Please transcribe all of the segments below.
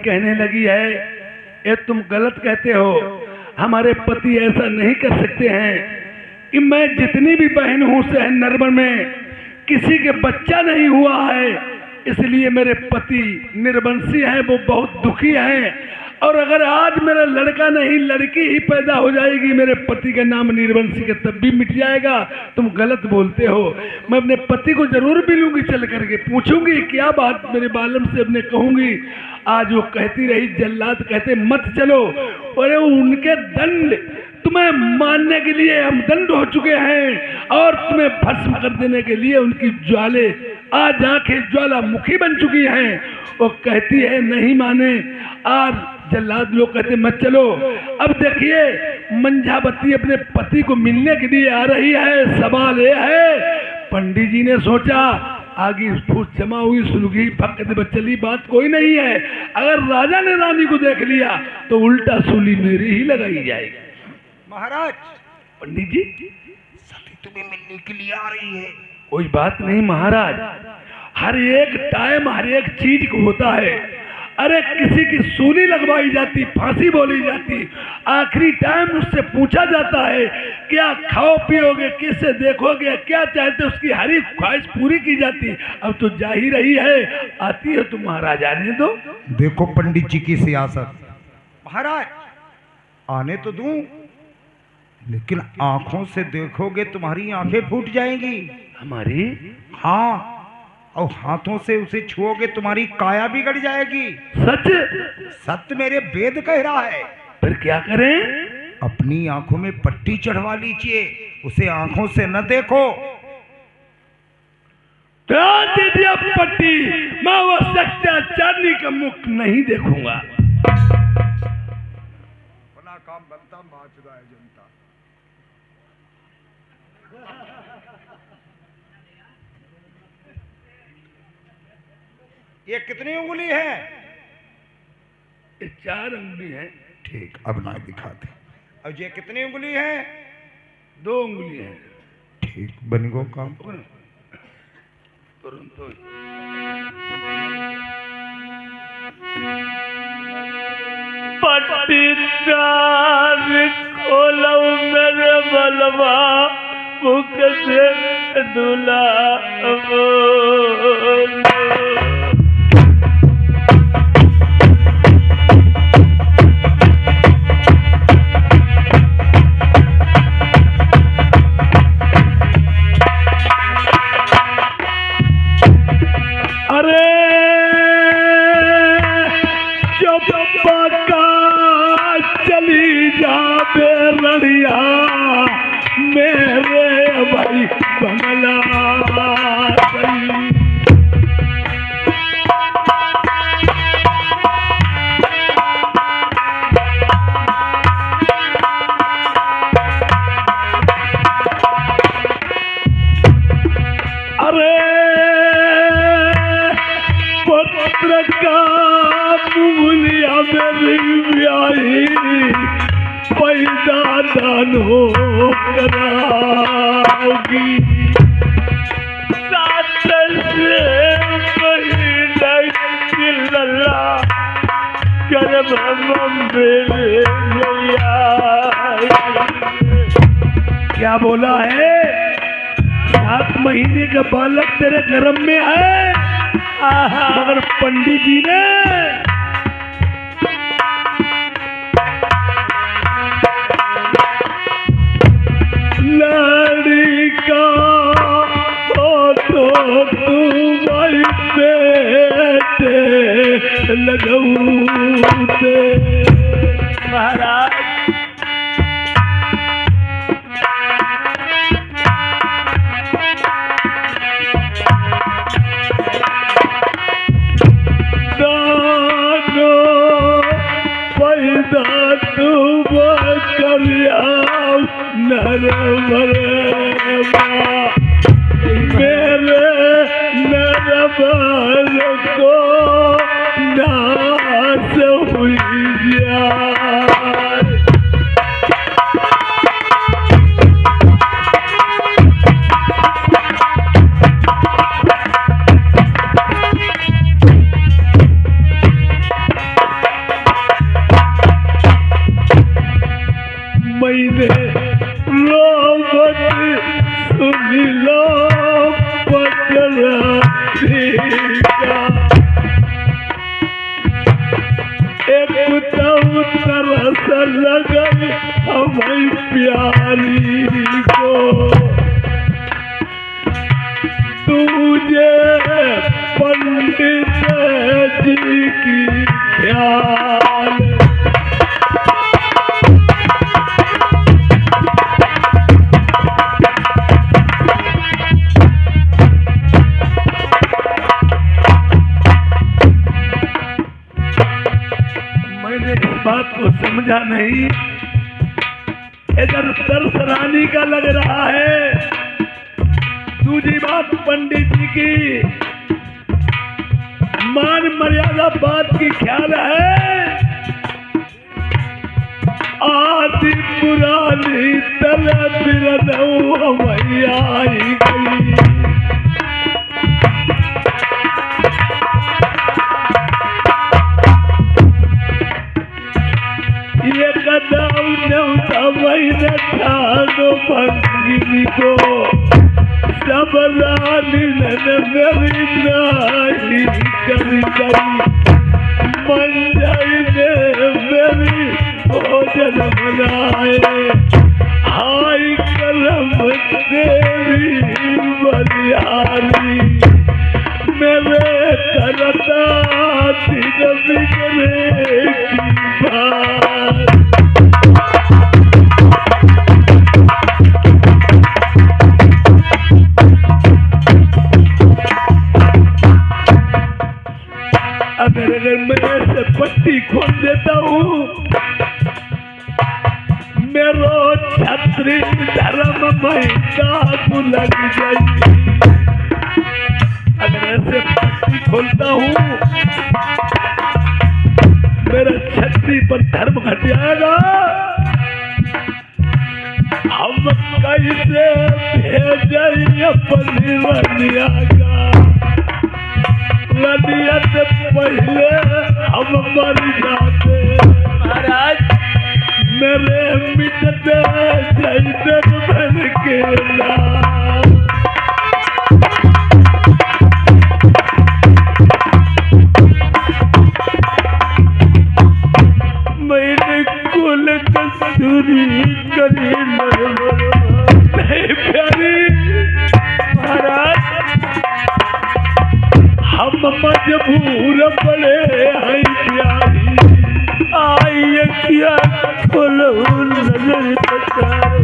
कहने लगी है, ये तुम गलत कहते हो, हमारे पति ऐसा नहीं कर सकते हैं कि मैं जितनी भी बहन हूँ शहर नरबर में किसी के बच्चा नहीं हुआ है, इसलिए मेरे पति निर्वंशी हैं, वो बहुत दुखी हैं। और अगर आज मेरा लड़का नहीं लड़की ही पैदा हो जाएगी, मेरे पति का नाम निर्वंशी का तब भी मिट जाएगा। तुम गलत बोलते हो। मैं अपने पति को जरूर मिलूंगी, चल करके पूछूंगी क्या बात, मेरे बालम से अपने कहूंगी। आज वो कहती रही, जल्लाद कहते मत चलो, अरे उनके दंड तुम्हें मानने के लिए हम दंड हो चुके हैं और तुम्हें भस्म कर देने के लिए उनकी ज्वाले आज आंखें ज्वालामुखी बन चुकी हैं। वो कहती है नहीं माने। आज जल्लाद लोग कहते मत चलो। अब देखिए मंझावती अपने पति को मिलने के लिए आ रही है। सवाल ये है, पंडित जी ने सोचा आगे फूट जमा हुई, सुलगी फक चली, बात कोई नहीं है। अगर राजा ने रानी को देख लिया तो उल्टा सूली मेरी ही लगाई जाएगी। महाराज, पंडित जी सती तुम्हें मिलने के लिए आ रही है। कोई बात नहीं महाराज, हर एक टाइम हर एक चीज को होता है। अरे किसी की सूली लगवाई जाती, फांसी बोली जाती, आखिरी टाइम उससे पूछा जाता है क्या खाओ पियोगे, किससे देखोगे, क्या चाहते, उसकी हरी ख्वाहिश पूरी की जाती। अब तो जा ही रही है, आती है तो महाराज आने दो। देखो पंडित जी की सियासत। महाराज आने तो दूं, लेकिन आंखों से देखोगे तुम्हारी आंखें फूट जाएंगी। हमारी? हाँ, और हाथों से उसे छुओगे तुम्हारी काया बिगड़ जाएगी। सच? सत्य मेरे वेद कह रहा है। फिर क्या करें? अपनी आंखों में पट्टी चढ़वा लीजिए, उसे आंखों से न देखो। दे दिया पट्टी, मैं वो सत्याचारनी का मुख नहीं देखूंगा। बना काम बनता माचदा है जनता। ये कितनी उंगली है? ये 4 उंगली है। ठीक, अब ना दिखाते। अब ये कितनी उंगली है? 2 उंगली है। ठीक, बन गो काम। तुरंत पट्टीदार खोलो मेरे बलवा, मुख से दूल्हा मेरे भाई बंगला अरे पुत्र का मुलिया मेरी ब्याही पैदा दान हो कराओगी। क्या बोला है? 7 महीने का बालक तेरे गर्भ में है, मगर पंडित जी ने लड़का हो तो तुम्हारी बेटे लगौते। महाराज दानो पैदा तुम करिया नरवरवा बार को नास हुई जाए। मैंने रोबत सुन लो पटरा का एक तरस लगन हमें प्यारी को तुझे पंडित जी की ख्याल। बात को समझा नहीं, इधर तरस रानी का लग रहा है। दूसरी बात पंडित जी की मान मर्यादा बात की ख्याल है। आदि पुरानी तल बिरदऊ मैया आई गई। ये कदम मैंने ठानो भंगिनी को सब रानी ने मेरी नाही करी मन जाई ने मेरी भोजन बनाए। हाय कलम देवी बलिहारी मेरे करता दिन बिगड़े की बात। अगर मैं ऐसे पट्टी खोल देता हूँ मेरो छत्री धर्म महिला लग जाएगी। अगर ऐसे पट्टी खोलता हूँ मेरा छत्री पर धर्म घट जाएगा। हम कैसे भेजें अपनी रनिया का। रनिया से पहले हम मर जाते महाराज। मेरे मिटते जैसे बन के मैंने कुल कसूरी करी नहीं प्यारी महाराज। हम मजबूर पड़े हैं प्यारी। आई क्या खोलो नजर पचारो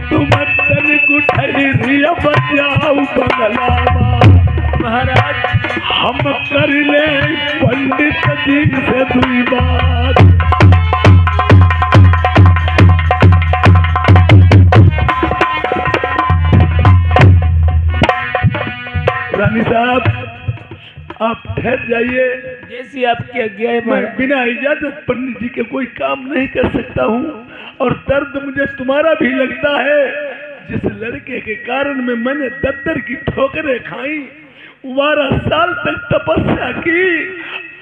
तुम तन गुठरिया बचाओ बंगलावा महाराज। हम कर ले पंडित जी से दुई बात। रानी साहब आप ठहर जाइए। जैसी आपकी आज्ञा है। मैं बिना इजाजत पंडित जी के कोई काम नहीं कर सकता हूँ। और दर्द मुझे तुम्हारा भी लगता है। जिस लड़के के कारण में मैंने दद्दर की ठोकरें खाई, 12 साल तक तपस्या की,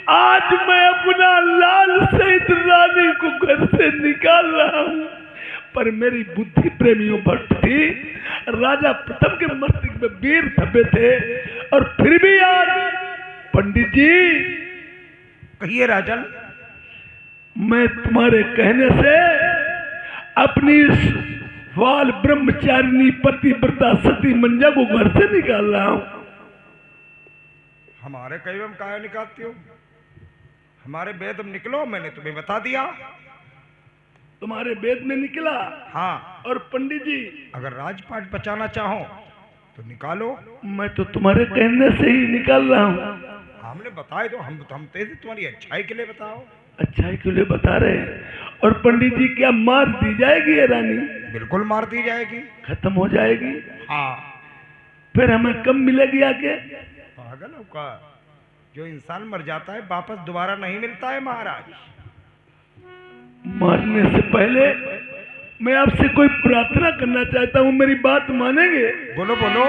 आज मैं अपना लाल सहित रानी को घर से निकाल रहा हूँ। पर मेरी बुद्धि प्रेमियों भट्ट थी। राजा प्रथम के मस्तिष्क में वीर धब्बे थे। और फिर भी आज पंडित जी कहिए राजन। मैं तुम्हारे कहने से अपनी वाल ब्रह्मचारिणी पतिव्रता सती मंजा को घर से निकाल रहा हूं। हमारे कई में काहे निकालती हो? हमारे वेद में निकलो, मैंने तुम्हें बता दिया। तुम्हारे वेद में निकला? हाँ। और पंडित जी अगर राजपाट बचाना चाहो तो निकालो। मैं तो तुम्हारे कहने से ही निकाल रहा हूँ। हमने बताए तो हम तेजी तुम्हारी अच्छाई के लिए बताओ। अच्छाई के लिए बता रहे हैं। और पंडित जी क्या मार दी जाएगी ये रानी? बिल्कुल मार दी जाएगी। खत्म हो जाएगी? हाँ। फिर हमें कम मिलेगी आगे? पागल हो का? जो इंसान मर जाता है वापस दोबारा नहीं मिलता है महाराज। मरने से पहले मैं आपसे कोई प्रार्थना करना चाहता हूँ, मेरी बात मानेंगे? बोलो बोलो।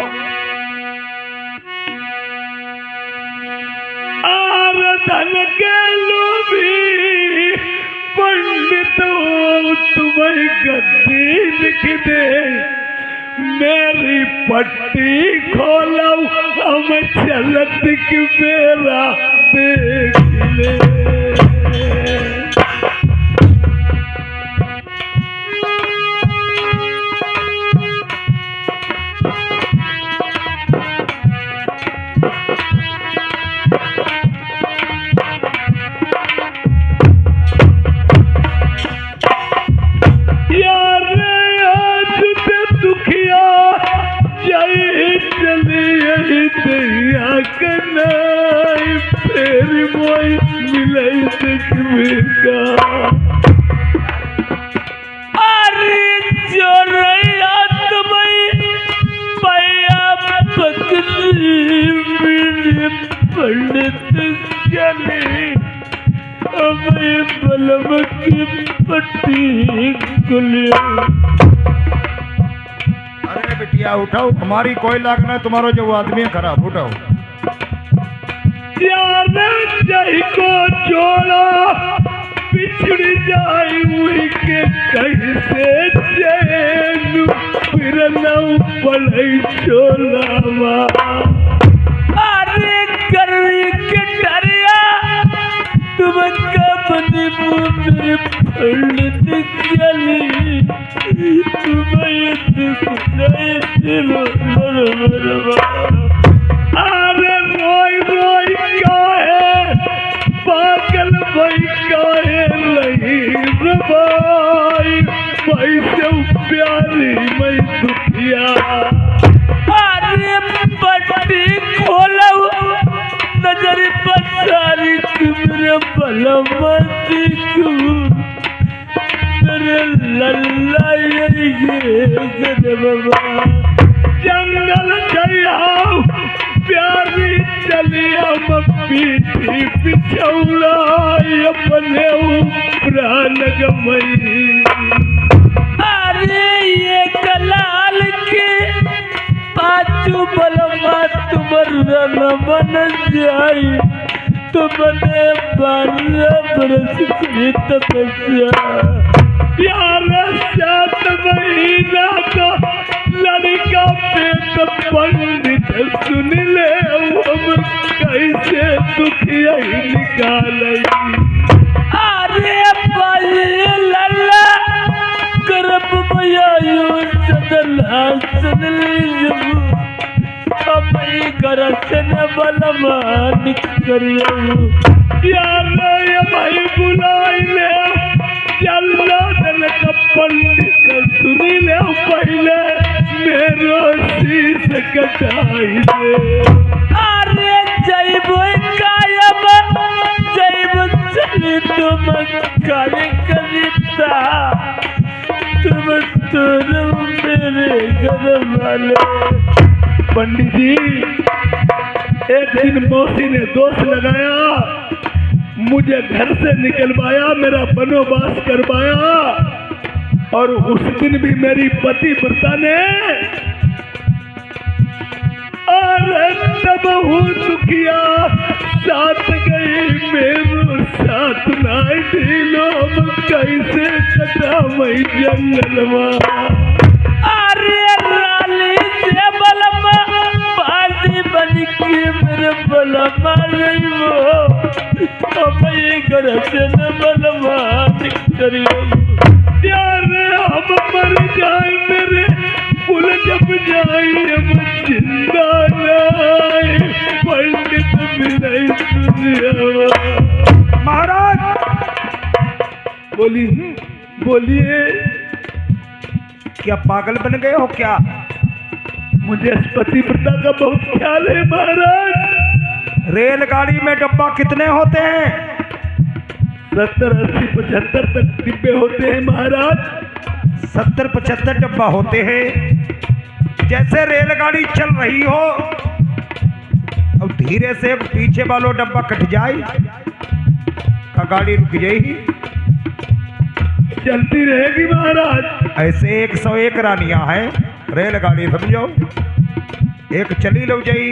आराधन के लोभी पंडित तुम्हें गद्दी लिख दे, मेरी पट्टी खोलो हम चलत की मेरा देख ले। अरे बिटिया उठाओ, हमारी कोई लाग ना, तुम्हारो जो आदमी है खराब, उठाओ। जय को जोड़ा पिछड़ी जाई हुई के कहीं से चैन फिर न पड़े चोलावा। अरे गर्मी के डरिया तुम कब मेरे पंडित चली, तुम्हें दुख नहीं अरे रोई रोई काहे पागल भाई काहे नहीं रबाई, भाई से प्यारी मैं दुखिया। अरे पट्टी खोलो नजर पसारी मेरे बलमती को, मेरे लल्ला ये बाबा जंगल जाओ प्यारी चलिया पीठी पिछौला अपने प्राण गमई। अरे ये कलाल के पाचू बलमा तुम्हारा न बन जाई, तुमने 12 बरस की तपस्या, प्यार 7 महीना का लड़का पेट पंडित सुन ले हम कैसे दुखिया निकाल। अरे लल्ला गर्भ में सदला सुन लीजिए, करसन बलमान करियो यार भाई बुलाई ले चल्ला दल का पंडित सुनी ले पहले मेरो शीश कटाई दे। अरे जैब कायम जैब चली तुम कार्य करिता, तुम मेरे घर वाले। पंडित जी एक दिन मौसी ने दोष लगाया, मुझे घर से निकलवाया, मेरा वनवास करवाया, और उस दिन भी मेरी पतिव्रता ने अरे तब दुखिया साथ गई मेरो साथ ना ढीलो कैसे कटा मैं जंगलवा। अरे राली से बलमा बाजी बन के मेरे बलमा घर से न बलमा करियो यार हम मर जाए मेरे फूल जब जाए हम जिंदा लाए पंडित मिलाई दुनिया। महाराज बोलिए क्या पागल बन गए हो क्या? मुझे पतिव्रता का बहुत ख्याल है महाराज। रेलगाड़ी में डब्बा कितने होते हैं? 70, 80, 75 तक डिब्बे होते हैं महाराज। 70-75 डब्बा होते हैं। जैसे रेलगाड़ी चल रही हो, अब धीरे से पीछे वालो डब्बा कट जाए का गाड़ी रुक जाएगी, चलती रहेगी महाराज। ऐसे 101 रानियां हैं रेलगाड़ी, समझो एक चली लो जाई,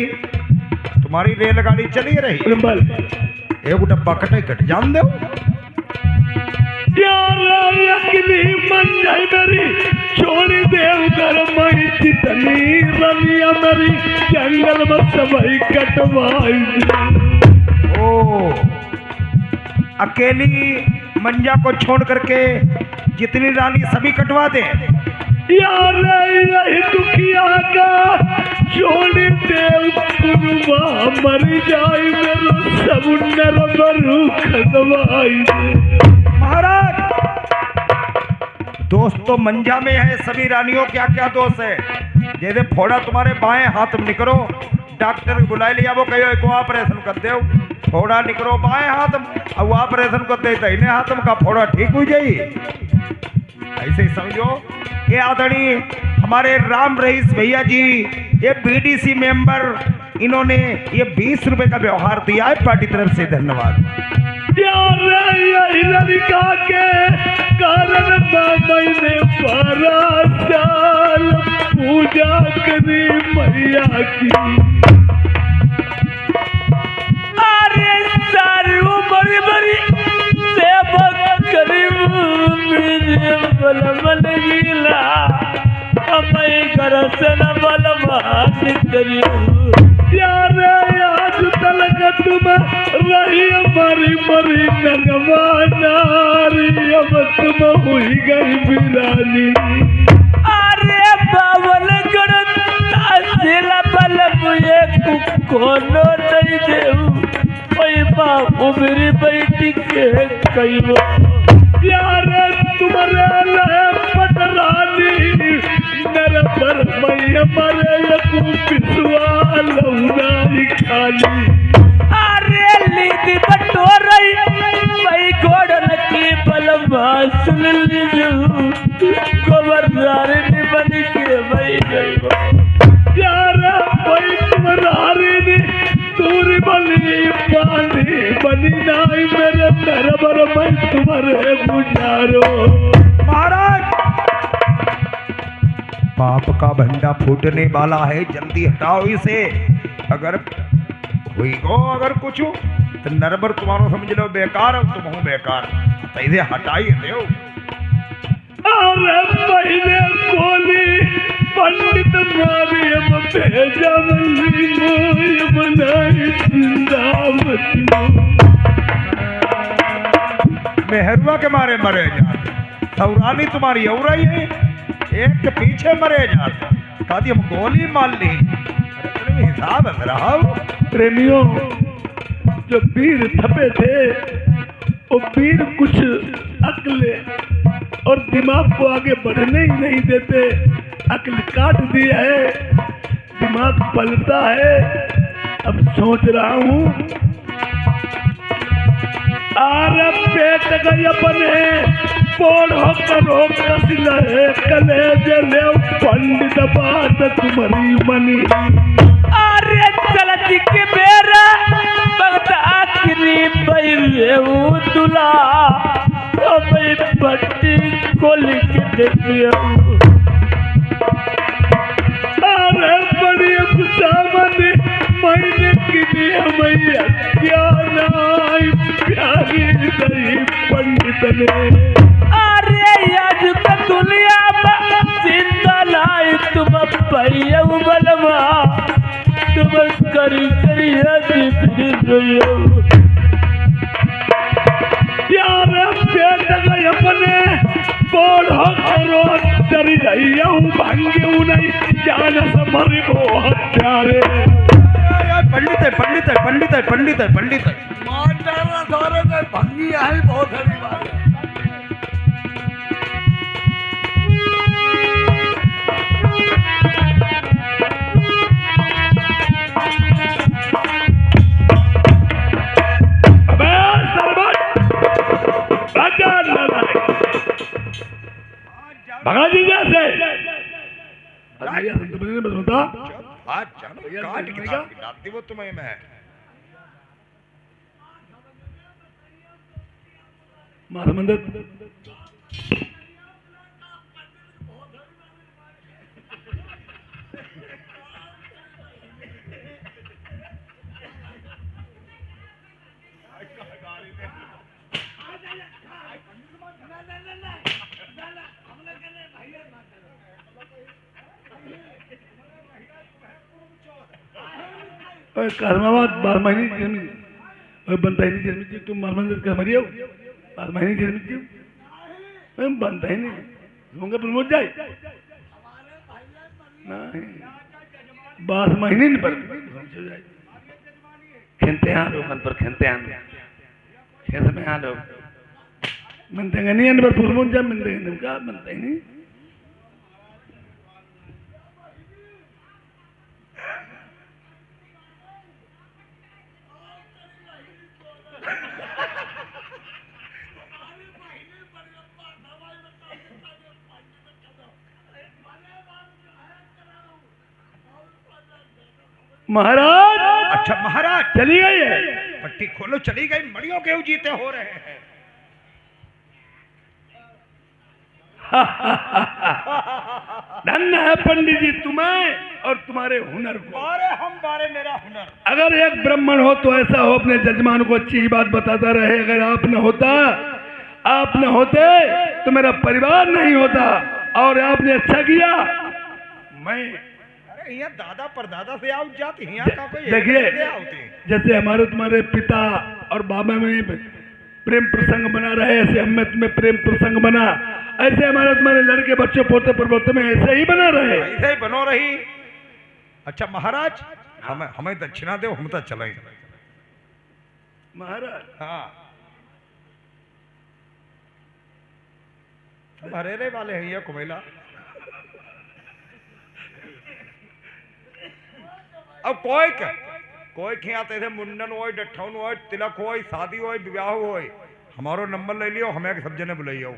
तुम्हारी रेलगाड़ी चली रही, बिल्कुल। एक डब्बा कटे कट जान दो। अकेली मन जाए मेरी, छोड़ देव घर मई जितनी रनिया मेरी, जंगल में सबई कटवाई। ओ अकेली मंजा को छोड़ करके जितनी रानी सभी कटवा दे। यार यही दुखिया का छोड़ देव कुरबा मर जाए मेरा सब नरबरू खदवाई। महाराज दोस्त तो मंजा में है, सभी रानियों क्या क्या दोष है। जैसे फोड़ा तुम्हारे बाएं हाथ में निकलो, डॉक्टर बुला लिया, वो कहो एक ऑपरेशन कर दे, फोड़ा निकलो बाएं हाथ में, अब ऑपरेशन कर दे दाहिने हाथ में का फोड़ा ठीक हो जाए। ऐसे ही समझो ये आदरणीय हमारे राम रईस भैया जी, ये बीडीसी मेंबर, इन्होंने ये 20 रुपए का व्यवहार दिया है, पार्टी तरफ से धन्यवाद। लड़का के कारण मैंने 12 साल पूजा करी मैया की। अरे सारी उम्र बड़ी सेवा करी मेरे बलमन गीला, मैं घर से न बलवान करी। यार आज तलक तुम रही हमारी मरी नगवानारी, अब तुम हुई गई बिरानी। अरे बावल गण तासिला बल मुझे कोनो नहीं देऊ, ओए बाबू मेरी बेटी के कहियो। यार तुम्हारे लय पटरानी नर पर मैं मरे यकू पिसवा लौनाई खाली। अरे लीदी बटोरई मैं घोड़न की बलमा सुन लीजू, गोबरदार ने बन के भाई गई। यार भाई तुम्हारी ने दूरी बनी पानी बनी नाई मेरे नरबर मैं तुम्हारे गुजारो। महाराज पाप का भंडा फूटने वाला है, जल्दी हटाओ इसे। अगर हुई गो अगर कुछ तो नरबर तुम्हारो समझ लो बेकार, तुम हो बेकार, तो इसे हटाई दो। अरे पहले बोली पंडित मारियम भेजा मल्ली मोय बनाई जिंदावती। मेहरुआ के मारे मरे जाते, सौरानी तुम्हारी औरई है, एक के पीछे मरे जाते, कहती हम गोली मार ली। अरे हिसाब है रहा। प्रेमियों, जो वीर थपे थे वो वीर कुछ अक्ल और दिमाग को आगे बढ़ने ही नहीं देते, अक्ल काट दी है, दिमाग पलता है। अब सोच रहा हूँ आर पेट गई अपने पोढ़ो करो कसिल है कले जले पंडित बात तुम्हारी मनी। अरे चलत के बेरा बगता आखिरी बैले दुला, अबे पट्टी को लिख देती हूँ। अरे बड़ी सामने मैंने किनी मैया क्या नाई प्यारी गई पंडित ने। अरे आज का दुनिया में जिंदा लाई तुम पैया बलवा, तुम करी करी यार पेट गए अपने पोढ़ो करो डरी रही भांगे नहीं जान समरी वो हत्यारे। पंडित है पंडित है पंडित है पंडित है पंडित है मांडारा सारे में भंगी आई बहुत हरी बात है। भगा जी जैसे हाथ जानो भैया, काट देखने के का? डालती वो तुम्हें मैं। महामंदिर कर्माबाद 12 महिने जन्मी बनता ही नहीं जन्मी तुम महामंदिर का मरियो 12 महिने जन्मी बनता ही नहीं होंगे प्रमोद जाए नहीं 12 महीने नहीं पर खेलते हैं लोग मन पर खेलते हैं खेल में यहाँ लोग मनते नहीं अन पर प्रमोद जाए मनते नहीं क्या बनता ही नहीं महाराज अच्छा महाराज चली गई है पट्टी खोलो, चली गई, मड़ियों के जीते हो रहे हैं। धन्य है पंडित जी तुम्हें और तुम्हारे हुनर को। बारे मेरा हुनर। अगर एक ब्राह्मण हो तो ऐसा हो अपने जजमान को अच्छी ही बात बताता रहे। अगर आप न होते तो मेरा परिवार नहीं होता। और आपने अच्छा किया। मैं यहाँ दादा परदादा से आओ जाती यहाँ का कोई देखिए जैसे हमारे तुम्हारे पिता और बाबा में प्रेम प्रसंग बना रहे, ऐसे हमें तुम्हें प्रेम प्रसंग बना, ऐसे हमारे तुम्हारे लड़के बच्चे पोते परपोते में ऐसे ही बना रहे, ऐसे ही बनो रही। अच्छा महाराज हमें दक्षिणा दो, हम तो चले महाराज। हाँ हरेरे वाले हैं ये कुमेला। अब कोई के आते थे मुंडन हो, डठौन हो, तिलक हो, शादी हो, विवाह हो, हमारो नंबर ले लियो, हमें सब जने बुलाइयो।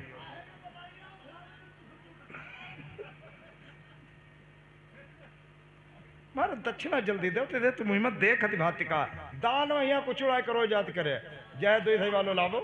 मारे दक्षिणा जल्दी दो ते तुम हिम्मत देख हती भाती का दान में यहाँ कुछ उड़ाई करो जात करे जय दो सही वालो लाभो।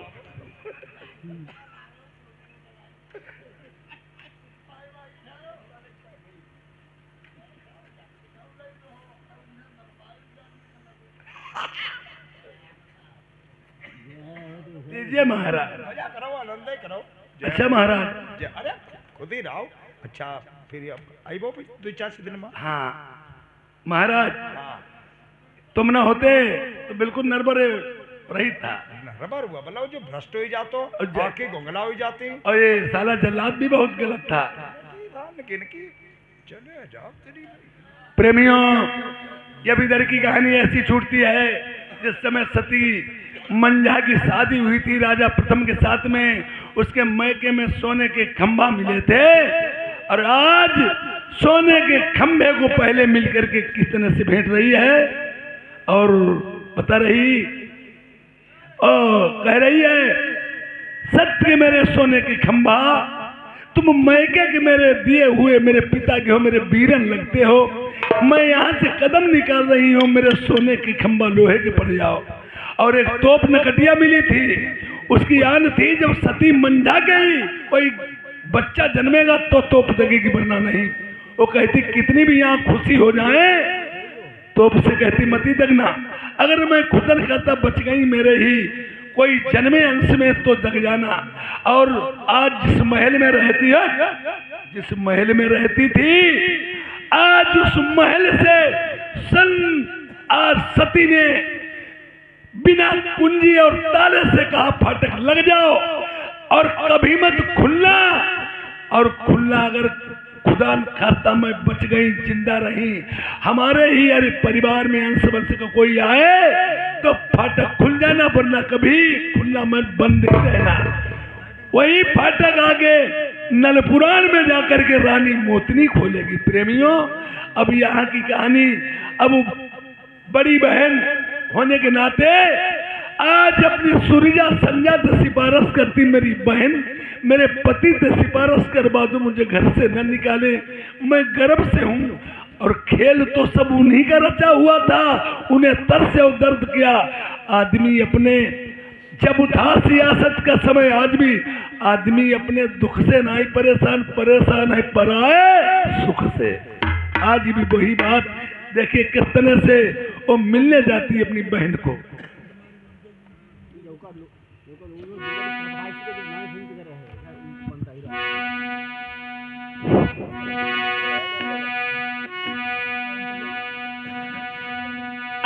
दीजिए महाराज। मजा करो, आनंद करो। अच्छा महाराज। अरे खुद ही रहो। अच्छा फिर आई वो 2-4 दिन में। हाँ महाराज हाँ तुम न होते तो बिल्कुल नरबर रही था। नरबर हुआ बोला जो भ्रष्ट हो जातो, आंखें गोंगला हो जाती। और ये साला जल्लाद भी बहुत गलत था। चले जाओ तेरी प्रेमियों, ये इधर की कहानी ऐसी छूटती है जिस समय सती मंझा की शादी हुई थी राजा प्रथम के साथ में, उसके मैके में सोने के खंभा मिले थे। और आज सोने के खंभे को पहले मिलकर के किस तरह से भेंट रही है और बता रही कह रही है सत्य मेरे सोने के खंभा, तुम मैके के मेरे दिए हुए मेरे पिता के हो, मेरे वीरन लगते हो। मैं यहाँ से कदम निकाल रही हूँ, मेरे सोने की खंभा लोहे के पड़ जाओ। और एक तोप नकटिया मिली थी, उसकी आन थी जब सती मंझा गई कोई बच्चा जन्मेगा तो तोप दगेगी वरना नहीं। वो कहती कितनी भी यहाँ खुशी हो जाए तोप से कहती मती दगना, अगर मैं खुदर खाता बच गई मेरे ही कोई जन्मे अंश में तो दग जाना। और आज जिस महल में रहती है, जिस महल में रहती थी, आज उस महल से आज सती ने बिना कुंजी और ताले से कहा फाटक लग जाओ और कभी मत खुलना। और खुलना अगर खुदा खाता मैं बच गई जिंदा रही, हमारे ही अरे परिवार में अंश वंश का कोई आए तो फाटक खुल जाना, वरना कभी खुलना मत, बंद ही रहना। वही फाटक आगे नलपुराण में जाकर के रानी मोतनी खोलेगी। प्रेमियों, अब यहाँ की कहानी, अब बड़ी बहन होने के नाते आज अपनी सुरिजा संजा से सिफारिश करती, मेरी बहन मेरे पति से सिफारिश करवा दो, मुझे घर से न निकाले, मैं गर्भ से हूँ। और खेल तो सब उन्हीं का रचा हुआ था, उन्हें तरस और दर्द किया। आदमी अपने जब उठा सियासत का समय, आज भी आदमी अपने दुख से ना ही परेशान, परेशान है पराए सुख से। आज भी वही बात देखिए किस तरह से वो मिलने जाती है अपनी बहन को।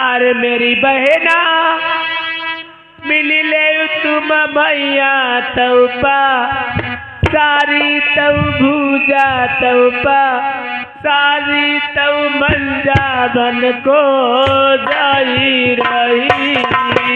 अरे मेरी बहना मिली ले तुम भैया तौपा, सारी तव भूजा तौपा, सारी तव मंजा बन को जाई रही है।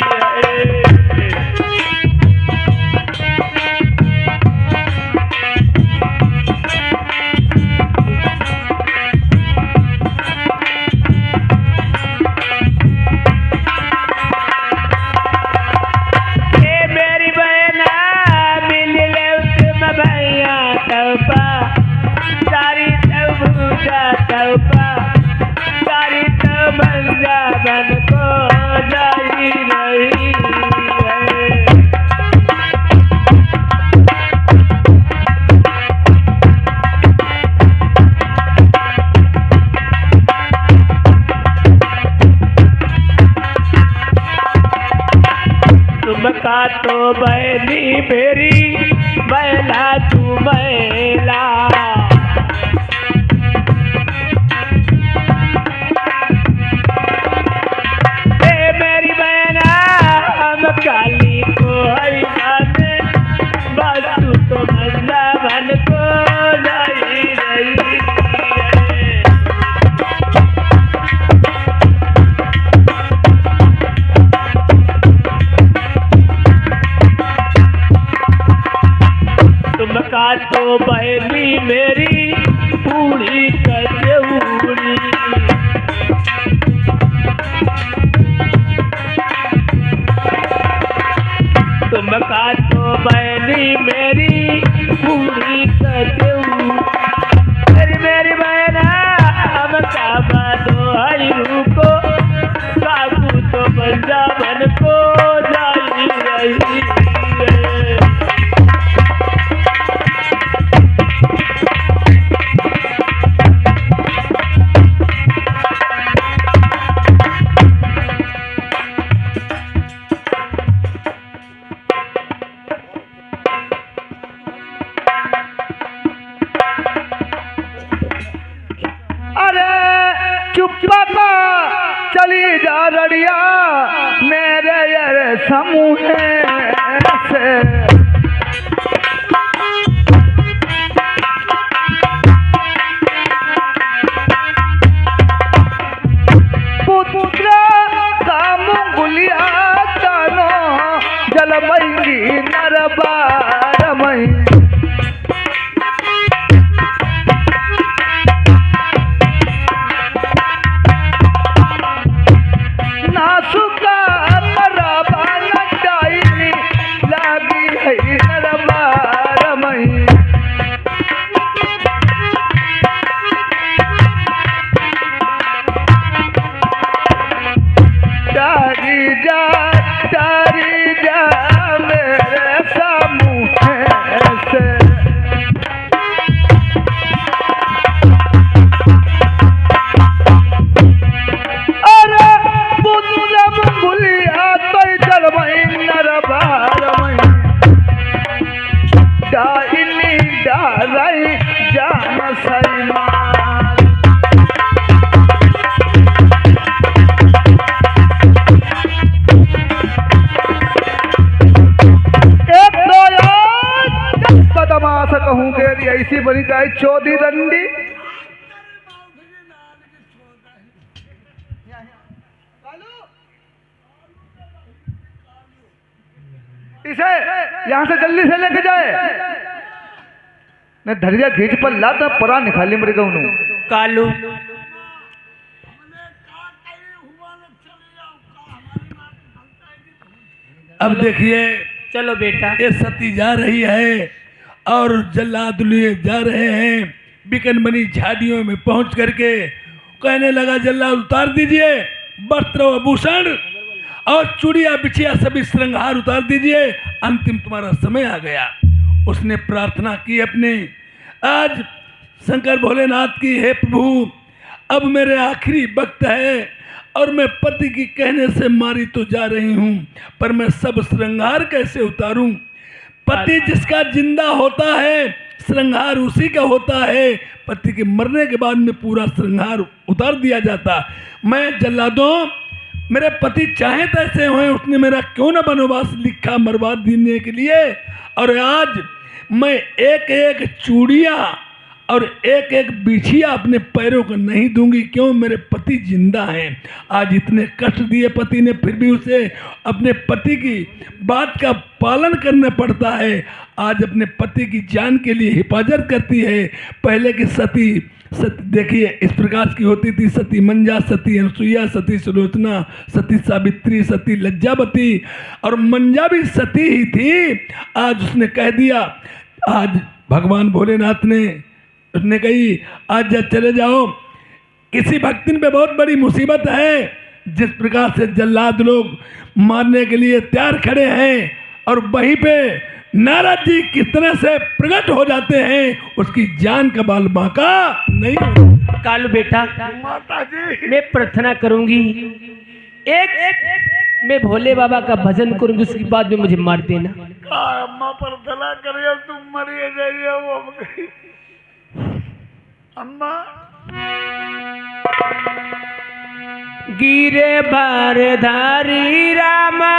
तुमका तो बहनी मेरी बैला तू बैला, मेरी बहना हम काली को हरियाने, बस तू तो मंदा बन को जाई रही है। तुमका तो बहनी मेरी पूरी कचौड़ी, तुमका तो बहनी मेरी पूरी कचौड़ी। मेरी बहना हम काबा दो हरी को, काबू तो बंजा बन को जाई रही है। चली जा रड़िया मेरे यार समूह से, पुत्र काम गुलिया तानो जलमई नरबारमई, कहूँ के ऐसी बनी चाहे चौधरी रंडी, इसे यहाँ से जल्दी से लेके जाए, न धरिया खींच पर ला तो परा निकाली मरेगा उन्होंने कालू। अब देखिए चलो बेटा, ये सती जा रही है और जल्लाद लिए जा रहे हैं। बिकनमनी झाड़ियों में पहुंच करके कहने लगा जल्लाद उतार दीजिए वस्त्र व भूषण और चूड़िया बिछिया सभी श्रृंगार उतार दीजिए, अंतिम तुम्हारा समय आ गया। उसने प्रार्थना की अपने, आज शंकर भोलेनाथ की, हे प्रभु अब मेरे आखिरी वक्त है और मैं पति की कहने से मारी तो जा रही हूँ, पर मैं सब श्रृंगार कैसे उतारूं? पति जिसका जिंदा होता है श्रृंगार उसी का होता है, पति के मरने के बाद में पूरा श्रृंगार उतार दिया जाता। मैं जल्लादों, मेरे पति चाहे तैसे हुए, उसने मेरा क्यों ना वनवास लिखा मरवा देने के लिए, और आज मैं एक एक चूड़िया और एक एक बिछिया अपने पैरों को नहीं दूंगी, क्यों? मेरे पति जिंदा हैं। आज इतने कष्ट दिए पति ने, फिर भी उसे अपने पति की बात का पालन करना पड़ता है। आज अपने पति की जान के लिए हिफाजत करती है। पहले की सती देखिए इस प्रकार की होती थी, सती मंजा, सती अनुसुईया, सती सुलोचना, सती सावित्री, सती लज्जावती, और मंजा भी सती ही थी। आज उसने कह दिया, आज भगवान भोलेनाथ ने उसने कही आज चले जाओ, किसी भक्तिन पे बहुत बड़ी मुसीबत है। जिस प्रकार से जल्लाद लोग मारने के लिए तैयार खड़े हैं और वहीं पे नारद जी किस तरह से प्रकट हो जाते हैं, उसकी जान का बाल बांका नहीं होता। कालू बेटा, माता जी मैं प्रार्थना करूंगी, एक मैं भोले बाबा का भजन करूंगी, उसके बाद में मुझे मार देना। अम्मा पर दला करिए, तुम मरिए जाइए वो अम्मा। गिरे बारधारी रामा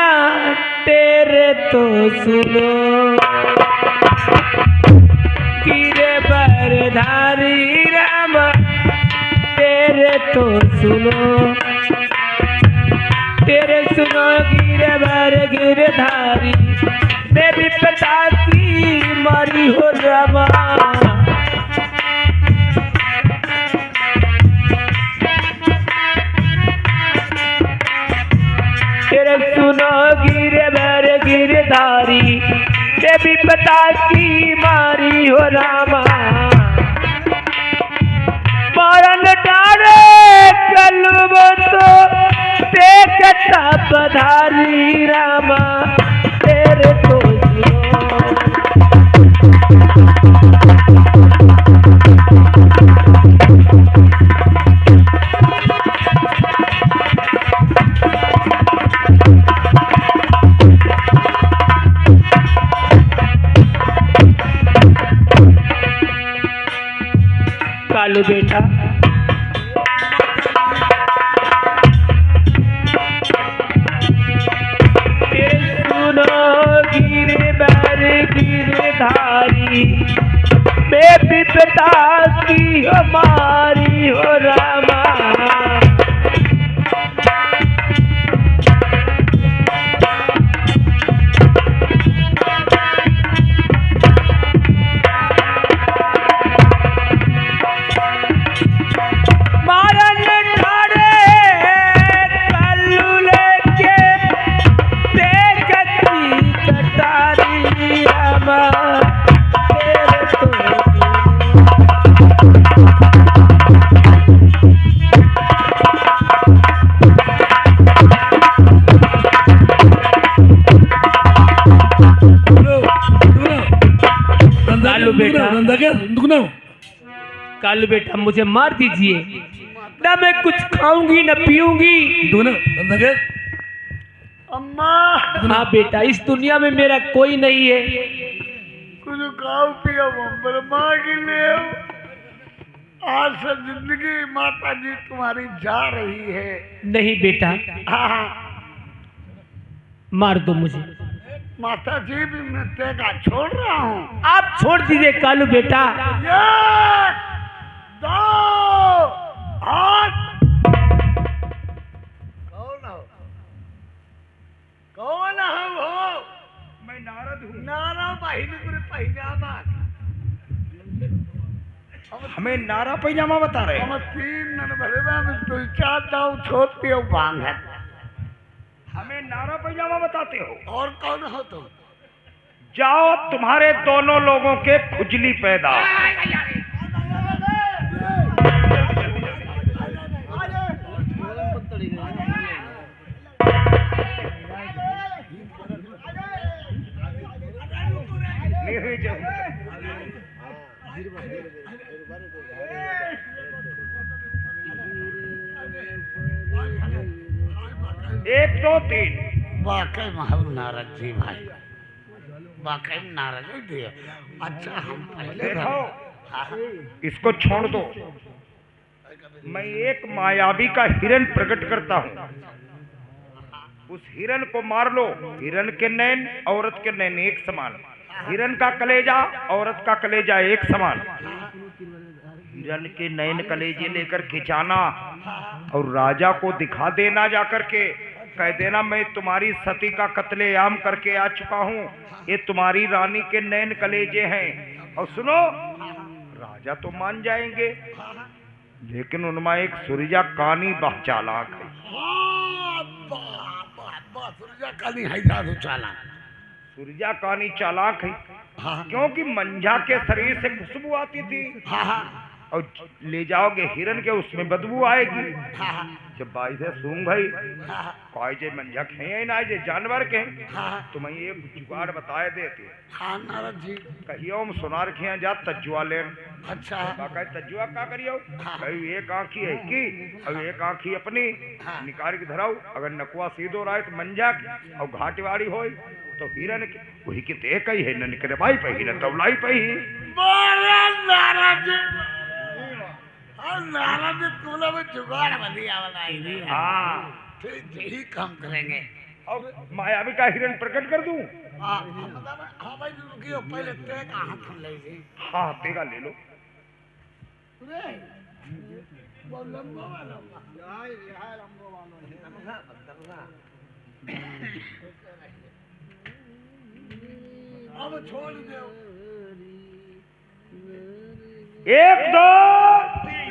तेरे तो सुनो, गिरे बारधारी रामा तेरे तो सुनो, तेरे सुनो गिरे बार गिरधारी, मैं भी पता की मारी हो रामा। तेरे सुनो गिरधर गिरधारी, ये भी पता की मारी हो रामा। मारन डारे कलबो तो देखता पधारी रामा, तेरे तो कालू बेटा, सुनो गिरधर गिरधारी, मैं भी पिता की हमारी हो रामा। कालू बेटा मुझे मार दीजिए, ना मैं कुछ खाऊंगी ना पीऊंगी। अम्मा हाँ बेटा, इस दुनिया में मेरा कोई नहीं है। कुछ खाओ पियो माँ के लिए। आज से जिंदगी माता जी तुम्हारी जा रही है। नहीं बेटा, हाँ मार दो मुझे। माता जी भी मैं तेगा छोड़ रहा हूँ। आप छोड़ दीजिए कालू बेटा। दो हाथ। कौन हो? मैं नारद हूँ। नारा बाहिनी पूरे पैजामा। हमें नारा पैजामा बता रहे। हम तीन नन भरे में तुल चार जाओ छोड़ते हो बांग है। हमें नारा पैजामा बताते हो। और कौन हो तुम? जाओ, तुम्हारे दोनों लोगों के खुजली पैदा। 1 2 3 वाकई में हम नारद जी भाई, वाकई में नारद जी। अच्छा हम पहले देखो हाँ, इसको छोड़ दो। मैं एक मायावी का हिरन प्रकट करता हूँ, उस हिरन को मार लो। हिरन के नैन औरत के नैन एक समान, हिरन का कलेजा औरत का कलेजा एक समान। हिरन के नैन कलेजे लेकर खिंचाना और राजा को दिखा देना, जाकर के कह देना मैं तुम्हारी सती का कत्लेआम करके आ चुका हूँ, ये तुम्हारी रानी के नैन कलेजे हैं। और सुनो, राजा तो मान जाएंगे, लेकिन उनमें एक सुरजा कानी बह चालाक है। सुरजा कानी है जादू चाला, सुरजा कानी चालाक है, हाँ क्योंकि मंझा के शरीर से खुशबू आती थी, हाँ हाँ और ले जाओगे हिरन के उसमें बदबू आएगी। हाँ जब बाई से सूंघ भाई हाँ कहे जे मंझा खे ना जे जानवर के, हाँ तो मैं एक जुगाड़ बताए देते। हाँ नारद जी। कहियो हम सुनार खिया जा तजुआ लेन। अच्छा बाका तजुआ का करियो, कही एक आंखी है की और एक आंखी अपनी निकाल के धराओ। अगर नकुआ सीधो रहा तो मंझा की और घाटीवाड़ी हो तो हिरन की वही के ते कही है न निकले भाई पही न तबलाई पही। नारद जी, नारद जी तुला में जुगाड़ बढ़िया बनाई दी। हाँ ठीक यही काम करेंगे। और मायावी का हिरन प्रकट कर दूं। हाँ भाई रुकियो, पहले ते का हाथ ले ली। हाँ तेगा ले लो। अब छोड़ दो। 1 2 3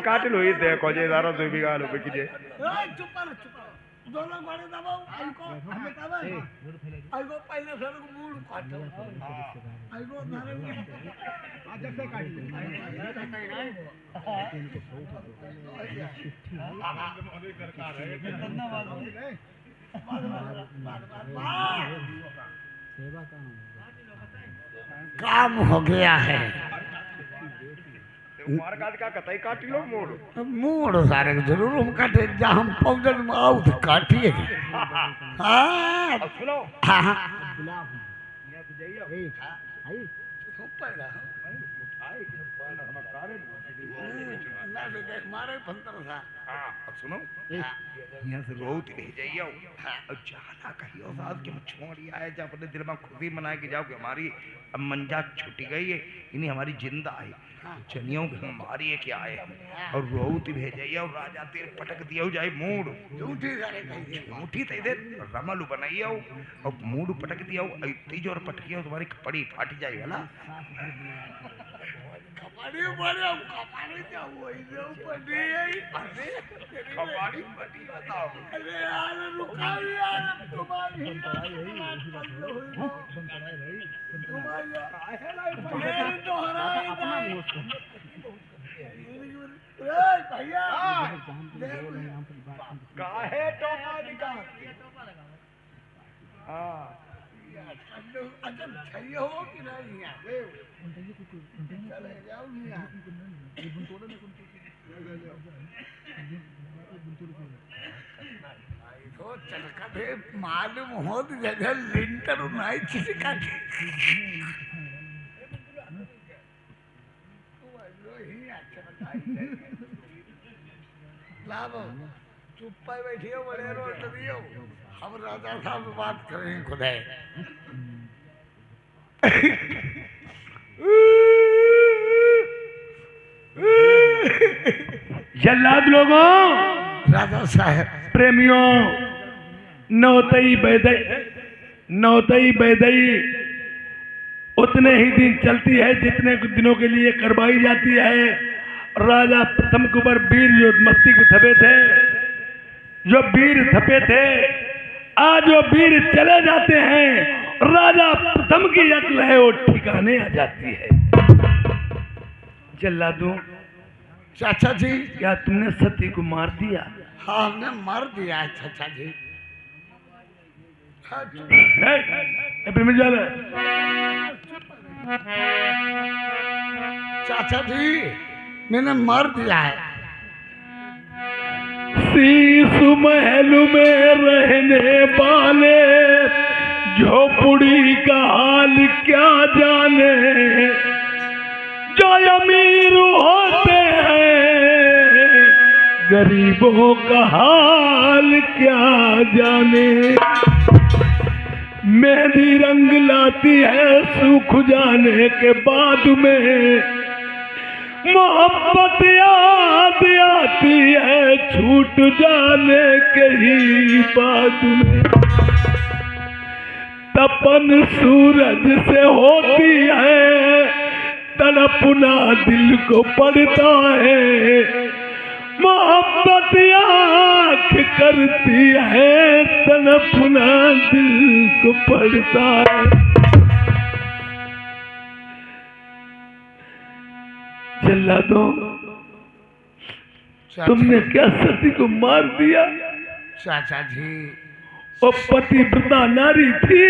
काटिल हुई देखो जे दारो दो बिगा लो बिकी जे। चुप दोनों घोड़े दबाओ, आइको हमें दबाए, आइको पहले सर को मूड काटो, आइको नारे में आज से काट ले। काम हो गया है। मार काट का कतई काट लो मोड़। मूड सारे जरूर हम काटे, जहाँ हम पौधन में आओ तो काटिए। हाँ अब सुनो, हाँ हाँ मारे 15 था। हाँ अब सुनो, यहाँ से रोत ले जाइयो और जाना कहियो साहब कि छोड़ी आए जब अपने दिल में खुशी मनाए कि जाओ कि हमारी अब मंजा छुटी गई है, इन्हीं हमारी जिंदा है, चनियों की हमारी है क्या आए हम। और रोत भेजाइए और राजा तेरे पटक दिया जाए मूड झूठी थे इधर रमलू बनाइए और मूड पटक दिया तीज और पटकिया तुम्हारी कपड़ी फाटी जाएगा ना। कपाड़ी बड़े कपाड़ी क्या हुआ इधर ऊपर नहीं आई। कपाड़ी बड़ी बताओ। अरे यार रुका यार, तुम्हारी तुम्हारी तो हराई भैया काहे टोपा निकाल। हाँ अच्छा चाहिए हो कि नहीं है। चले जाओ तो चलका दे मालूम हो जगह लिंटर नहीं चिका लाभो चुप बैठिए बड़े रोट दियो, हम राजा साहब बात करेंगे खुदा। जल्लाद लोगों, राजा साहब प्रेमियों, नौतई बैदई उतने ही दिन चलती है जितने दिनों के लिए करवाई जाती है। राजा प्रथम के ऊपर वीर जो मस्तिष्क थपे थे, जो वीर थपे थे, आज वो वीर चले जाते हैं। राजा प्रथम की अक्ल है वो ठिकाने आ जाती है। जल्लादों, चाचा जी क्या तुमने सती को मार दिया? हाँ हमने मार दिया है चाचा जी। हाँ, प्रेमी चाचा जी मैंने मार दिया है। शीश महल में रहने वाले झोपड़ी का हाल क्या जाने, जो अमीर होते हैं गरीबों का हाल क्या जाने। मेहंदी रंग लाती है सूख जाने के बाद में, मोहब्बत याद आती है छूट जाने के ही बाद में। तपन सूरज से होती है तड़पना दिल को पड़ता है, मोहब्बत आँख करती है तड़पना दिल को पड़ता है। चला दो तुमने क्या सती को मार दिया? चाचा जी वो पतिव्रता नारी थी,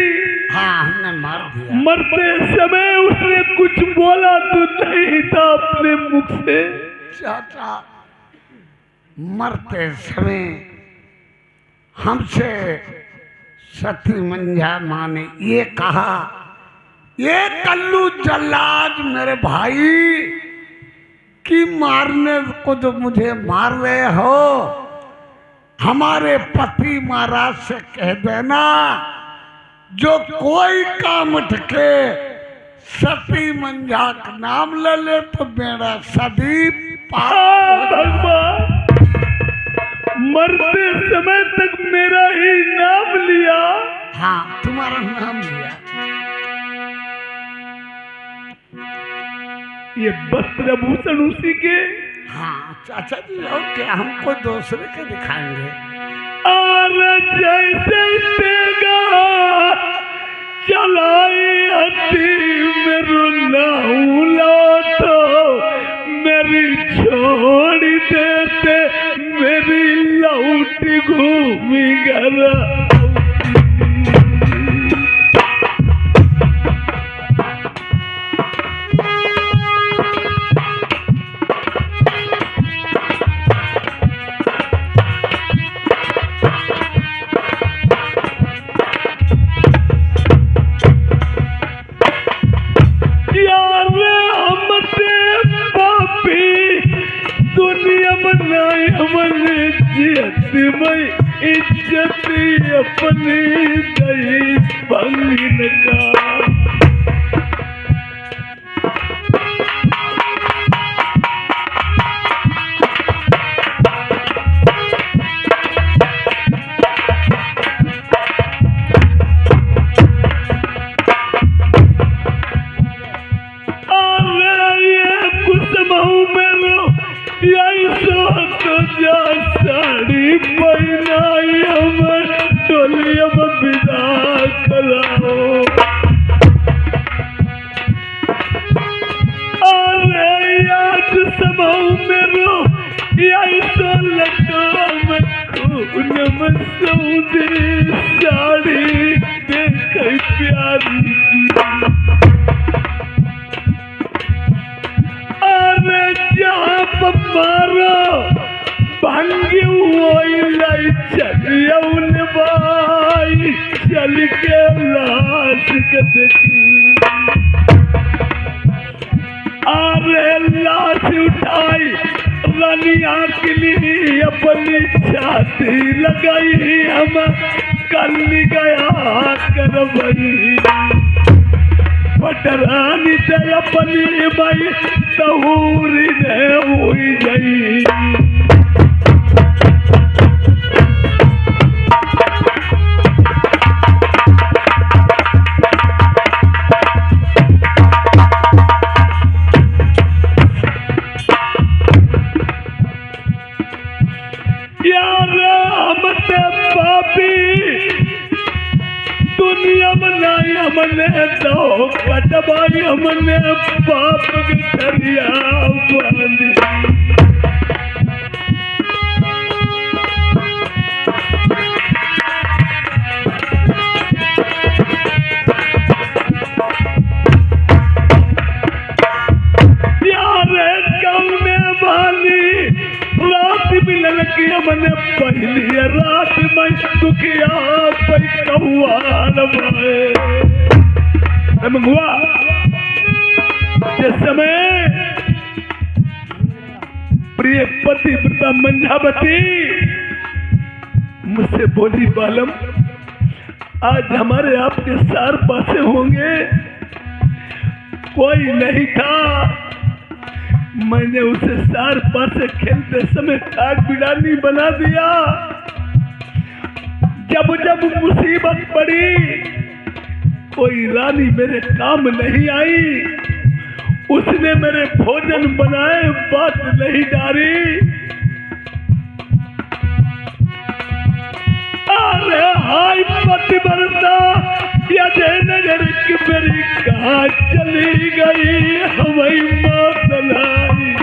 हाँ हमने मार दिया। मरते समय उसने कुछ बोला तो नहीं था अपने मुख से। चाचा मरते समय हमसे सती मंझा माँ ने ये कहा, ये कल्लू जल्लाद मेरे भाई कि मारने को जो मुझे मार रहे हो, हमारे पति महाराज से कह देना जो कोई काम उठके सती मंझा का नाम ले ले तो मेरा सदी पार। भगवान मरते समय तक मेरा ही नाम लिया। हाँ तुम्हारा नाम लिया। ये वस्त्र भूषण उसी के। हाँ चाचा जी और क्या हमको दूसरे के दिखाएंगे। और जैसे तेगा चलाई हती मेरू नाउला तो मेरी छोड़ देते मेरी लौट घूमी घर। इज्जत अपनी गई भंगिन का। साड़ी पहनाई हमर टोलिया में विदा कराओ। अरे याद समाओ मेरो यही तो लगा मैं खून में सऊदी साड़ी देख प्यारी। अरे जहाँ पर मारो भांगी वही लाई चलियौन बाई चल के लाश के देखी। अरे लाश उठाई रानिया के लिए अपनी छाती लगाई हम कल गया करवई। पटरानी से अपनी भाई तहूरी ने हुई गई। दुनिया बनाई हमने तो पटवाई हमने पाप गरिया बांधी। यार समय हुआ जिस समय प्रिय पतिव्रता मंझावती मुझसे बोली, बालम आज हमारे आपके सार पासे होंगे, कोई नहीं था। मैंने उसे सार पासे खेलते समय काट बिडानी बना दिया। जब जब मुसीबत पड़ी कोई रानी मेरे काम नहीं आई, उसने मेरे भोजन बनाए बात नहीं डारी। अरे हाय पतिव्रता यदे नगर की मेरी कहाँ चली गई हमारी माँ सलाई।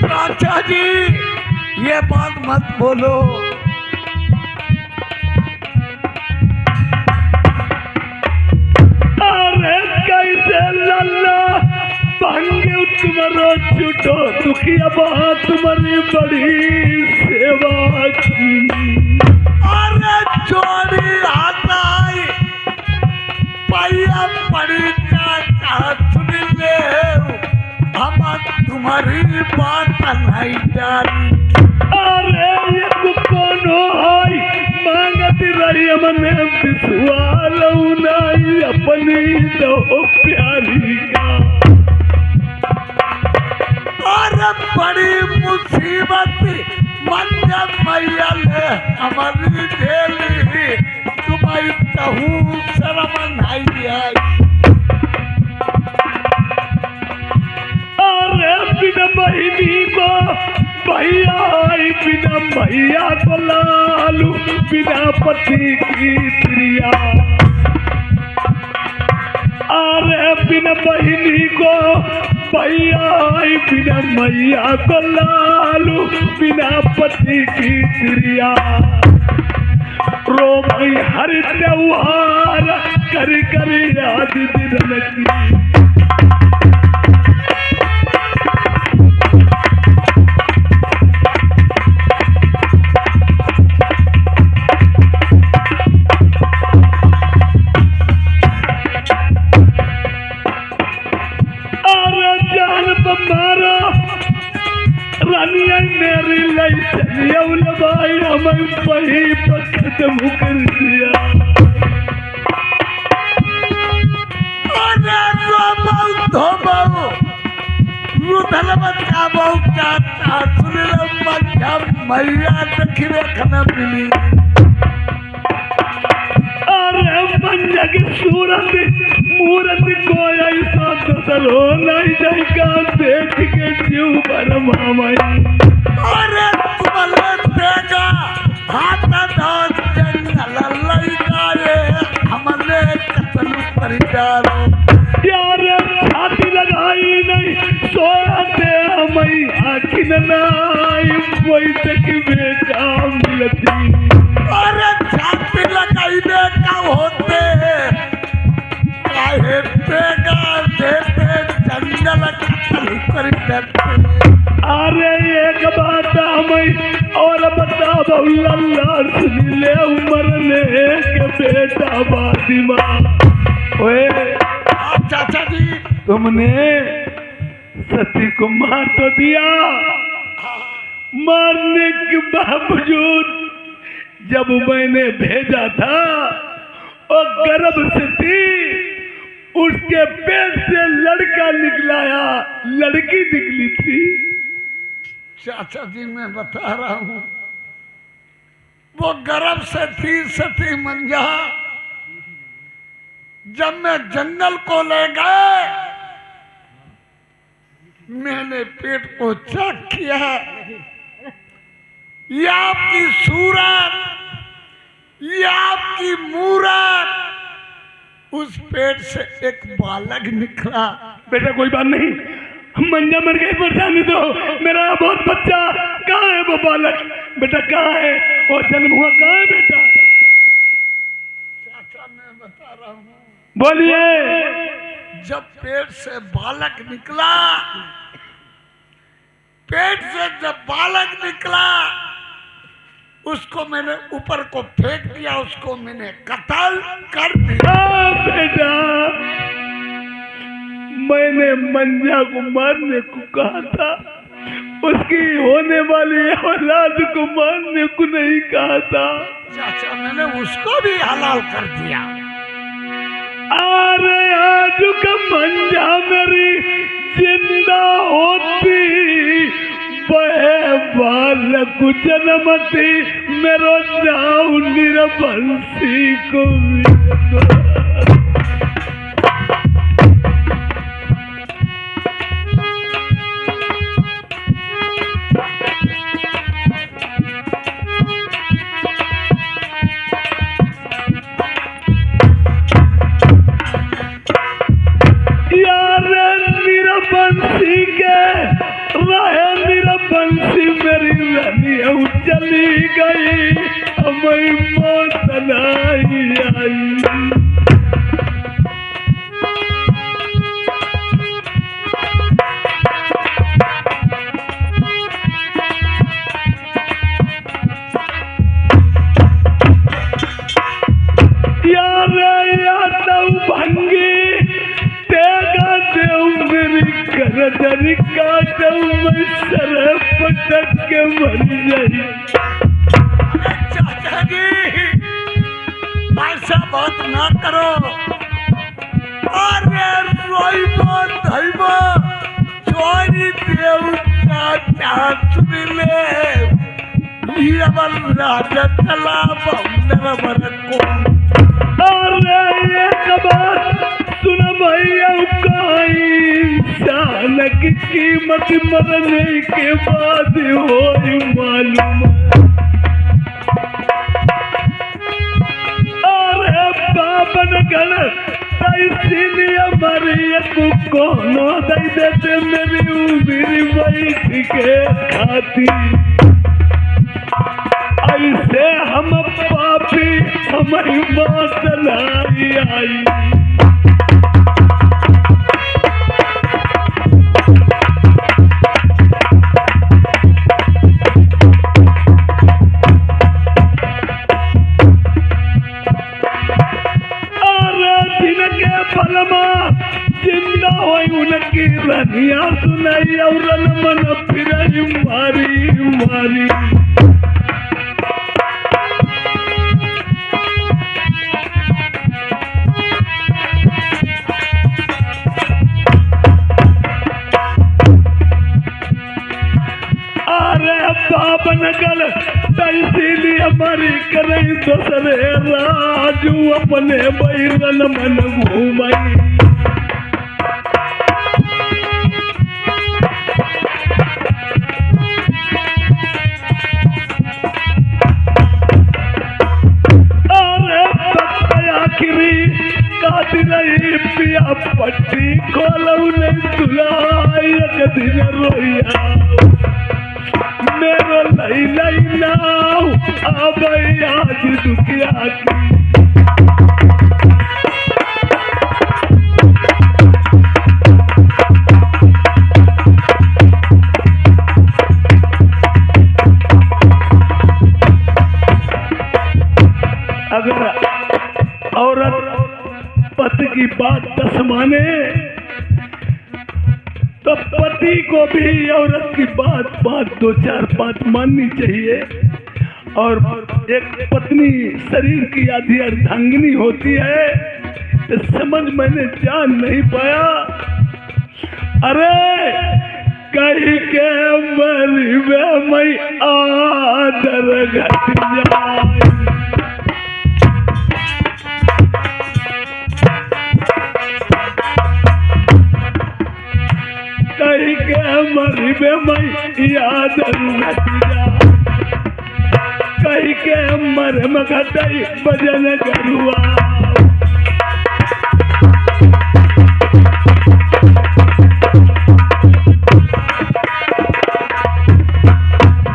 चाचा जी ये बात मत बोलो। अरे कैसे लल्ला भांगे तुम्हारो छूटो दुखिया बहा तुम्हारी बड़ी सेवा की। अरे चोरी हटाई पैया पड़ी चाचा सुन ले, हम तुम्हारी बात नहीं जानी। अरे ये तो कोनो हाय मांगती रही हमने विश्वाल नहीं अपनी दो प्यारी का। अरे बड़ी मुसीबत मंजा मैया ले हमारी जेली, तुम्हारी तहू शर्म नहीं आई। अरे बिना बहिनी को भैया आई, बिना भैया को लालू, बिना पति की प्रिया। अरे बिना बहिनी को भैया आई, बिना मैया को लालू, बिना पति की प्रिया। रोमई हर त्योहार कर कर याद दिलन की। रानिया मेरी लाई चलिया भाई हमें वही पकड़ मुकर दिया। अरे रोबाऊ धोबाऊ रुधल बच्चा बहु चाचा सुन लो मजा मैया देखिए खाना मिली। अरे मंजा की सूरत मूरत को ऐसा दसर हो नहीं जाएगा देख के जीव भर मामाई। अरे तुम्हारे देगा हाथ दांत जंगल लई जाए हमने कतल कर जारो। यार छाती लगाई नहीं सोते हमारी आखिर नाई वही तक बेटा मिलती। अरे छाती लगाई बेटा होते काहे देगा देते जंगल कतल कर देते। अरे एक बात हमें और बता बहुल्ला सुन ले उम्र ने के बेटा बादिमा। ओए चाचा जी तुमने सती को मार तो दिया, मारने के बावजूद जब मैंने भेजा था और गर्भ से थी उसके पेट से लड़का निकलाया, लड़की निकली थी। चाचा जी मैं बता रहा हूं वो गर्भ से थी सती मंजा। जब मैं जंगल को ले गए मैंने पेट को चेक किया, ये आपकी सूरत, ये आपकी मूरत, उस पेट से एक बालक निकला। बेटा कोई बात नहीं, मंजा मर गई परेशानी दो, मेरा बहुत बच्चा कहाँ है वो बालक? बेटा कहाँ है वो जन्म हुआ कहाँ है बेटा? चाचा मैं बता रहा हूँ बोलिए। जब पेट से बालक निकला, पेट से जब बालक निकला उसको मैंने ऊपर को फेंक दिया, उसको मैंने कत्ल कर दिया। बेटा, मैंने मंजा को मारने को कहा था, उसकी होने वाली औलाद को मारने को नहीं कहा था। चाचा मैंने उसको भी हलाल कर दिया। अरे आज का मंजा मेरी जिंदा होती, वह बालक जन्मती, मेरो नाम निरबंसी को बंसी के रहे मेरा बंसी मेरी रानी चली गई, हमारी मौत नहीं आई। दरी का मैं सर पटक के मर जाई। चाचा जी ऐसा बात ना करो। अरे रोइबो धइबो चोरी देव चाचा सुनिले ये बल राजा चला बंदर बर को। अरे एक बात सुन भैया, इंसान की कीमत मरने के बाद हो मालूम। अरे बाबन गलत इसीलिए मरिया को कोनो दे देते, मेरी उम्र बैठ के खाती। ऐसे हम पापी हमारी मौत लाई आई। जिंदा हो उनकी रनिया सुनाई और मन फिर मारी मारी। अरे बाबन गल इसीलिए मरी करे दूसरे राजू अपने बैरन मन घूमाई। नहीं पिया पट्टी खोलऊ नहीं तुला एक दिन रोया मेरो लई लई नाव अब आज दुखिया की। अगर औरत पति की बात 10 माने तो पति को भी औरत की बात 2 4 5 माननी चाहिए। और एक पत्नी शरीर की आधी अर्धांगिनी होती है, इस समझ मैंने जान नहीं पाया। अरे कहीं के मरी मैं आदर घट जाए। कहीं के मरी मैं याद जा, कहीं के मर मगटई भजन करुआ।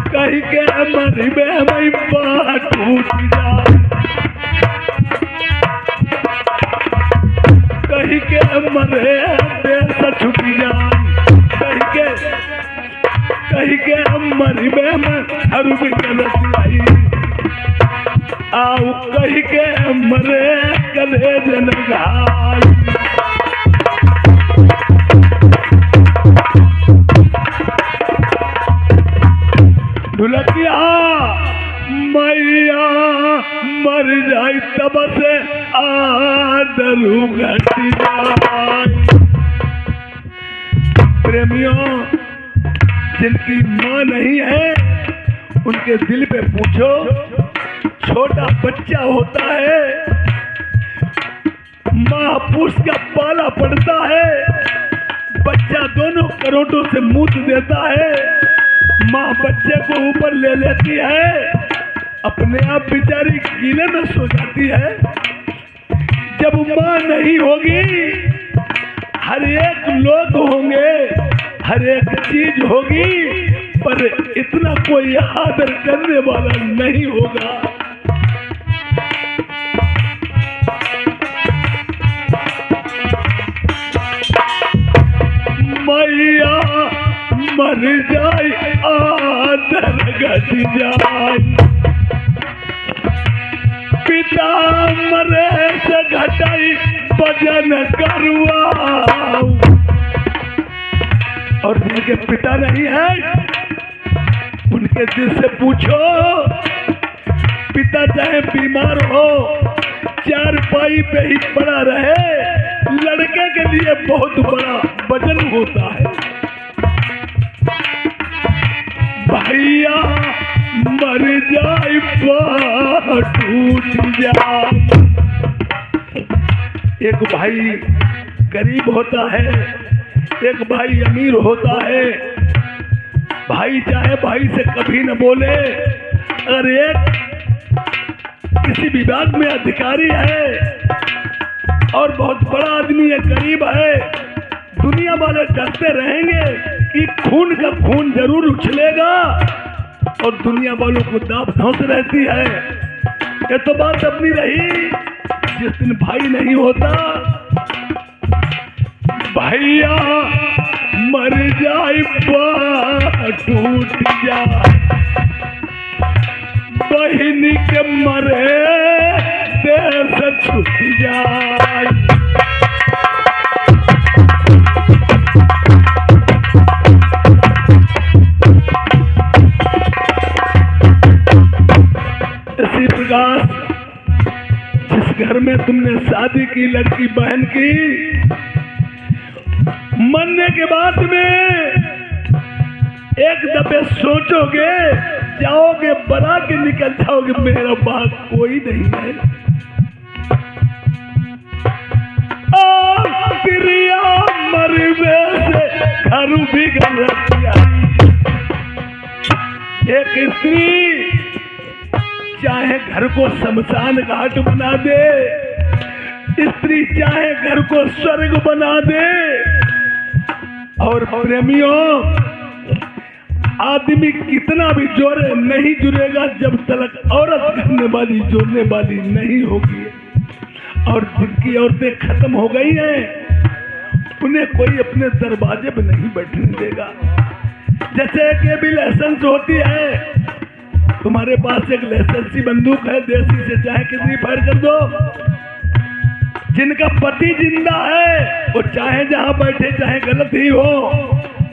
कहीं के मरी मैं बात टूट जा, कहीं के मरे देश छुट जा। कहीं के मरी में हर भी गलत आई। आओ कही के मरे कलेज न घाई। ढुलकिया मैया मर जाई तब से आदरू घट जाए। प्रेमियों, जिनकी माँ नहीं है उनके दिल पे पूछो, छोटा बच्चा होता है, माँ पूछ का पाला पड़ता है, बच्चा दोनों करोटों से मूत देता है, माँ बच्चे को ऊपर ले लेती है, अपने आप बेचारी गीले में सो जाती है। जब माँ नहीं होगी, हर एक लोग होंगे, हर एक चीज होगी, पर इतना कोई आदर करने वाला नहीं होगा। मैया मर जाए आदर घट जाए। पिता मरे से घटाई भजन करवाओ। और जिनके पिता नहीं है उनके दिल से पूछो, पिता चाहे बीमार हो, चारपाई पे ही पड़ा रहे, लड़के के लिए बहुत बड़ा वजन होता है। भैया मर जाए टूट जाए। एक भाई गरीब होता है, एक भाई अमीर होता है। भाई चाहे भाई से कभी न बोले, अगर एक किसी विभाग में अधिकारी है और बहुत बड़ा आदमी है, गरीब है, दुनिया वाले डरते रहेंगे कि खून का खून जरूर उछलेगा और दुनिया वालों को दाब धौंस रहती है। ये तो बात अपनी रही। जिस दिन भाई नहीं होता, भैया मर जाए टूट जाए। बहिनी के मरे देश छूट जाए। इसी प्रकार जिस घर में तुमने शादी की लड़की बहन की, मरने के बाद में एक दफे सोचोगे, जाओगे बना के निकल जाओगे, मेरा बाप कोई नहीं है। प्रिया मरवे से घर बिगड़ रखी। एक स्त्री चाहे घर को शमशान घाट बना दे, स्त्री चाहे घर को स्वर्ग बना दे। और प्रेमियों, आदमी कितना भी जोड़े नहीं जुड़ेगा जब तक औरत करने वाली जोड़ने वाली नहीं होगी। और जिनकी औरतें खत्म हो गई हैं, उन्हें कोई अपने दरवाजे पे नहीं बैठने देगा। जैसे कि भी लाइसेंस होती है, तुम्हारे पास एक लाइसेंसी बंदूक है, देसी से चाहे कितनी फायर कर दो। जिनका पति जिंदा है वो चाहे जहां बैठे चाहे गलत ही हो,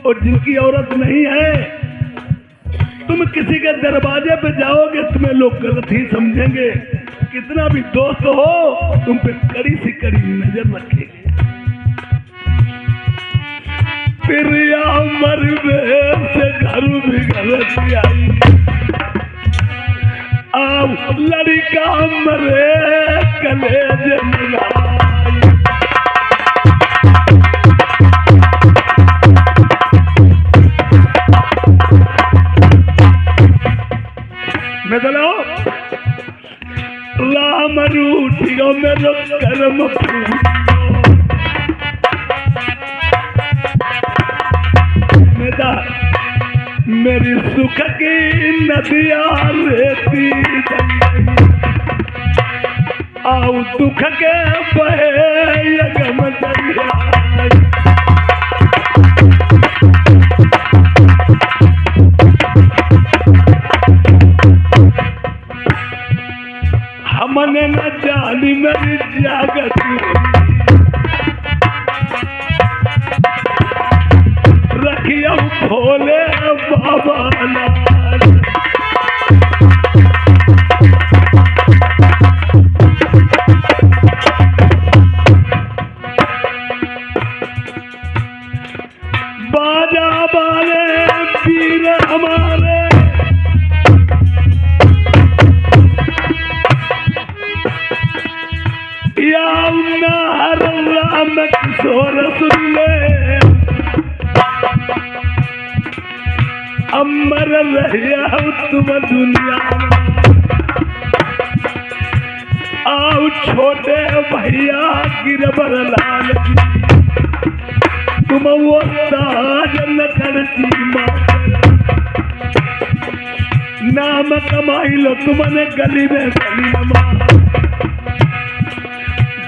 और जिनकी औरत नहीं है, तुम किसी के दरवाजे पे जाओगे तुम्हें लोग गलत ही समझेंगे। कितना भी दोस्त हो, तुम पे कड़ी सी कड़ी नजर रखेंगे। प्रिया मरवे से घर बिगड़ आई। अब लड़का मरे कलेज मिलाई। मैं बोलो राम रूठियो मेरो कर्म मेरा मेरी सुख की नदियाँ रहती आओ दुख के बहे यगम दरिया। मेरी जागत रखियो भोले बाबा लाल। बाजा वाले वीर हमारे या हर राम किशोर सुन ले, अमर रहिया तुम दुनिया आओ छोटे भैया गिरबर लाल जी, तुम वो साजन करती नाम कमाई लो तुमने गली में गली नमा,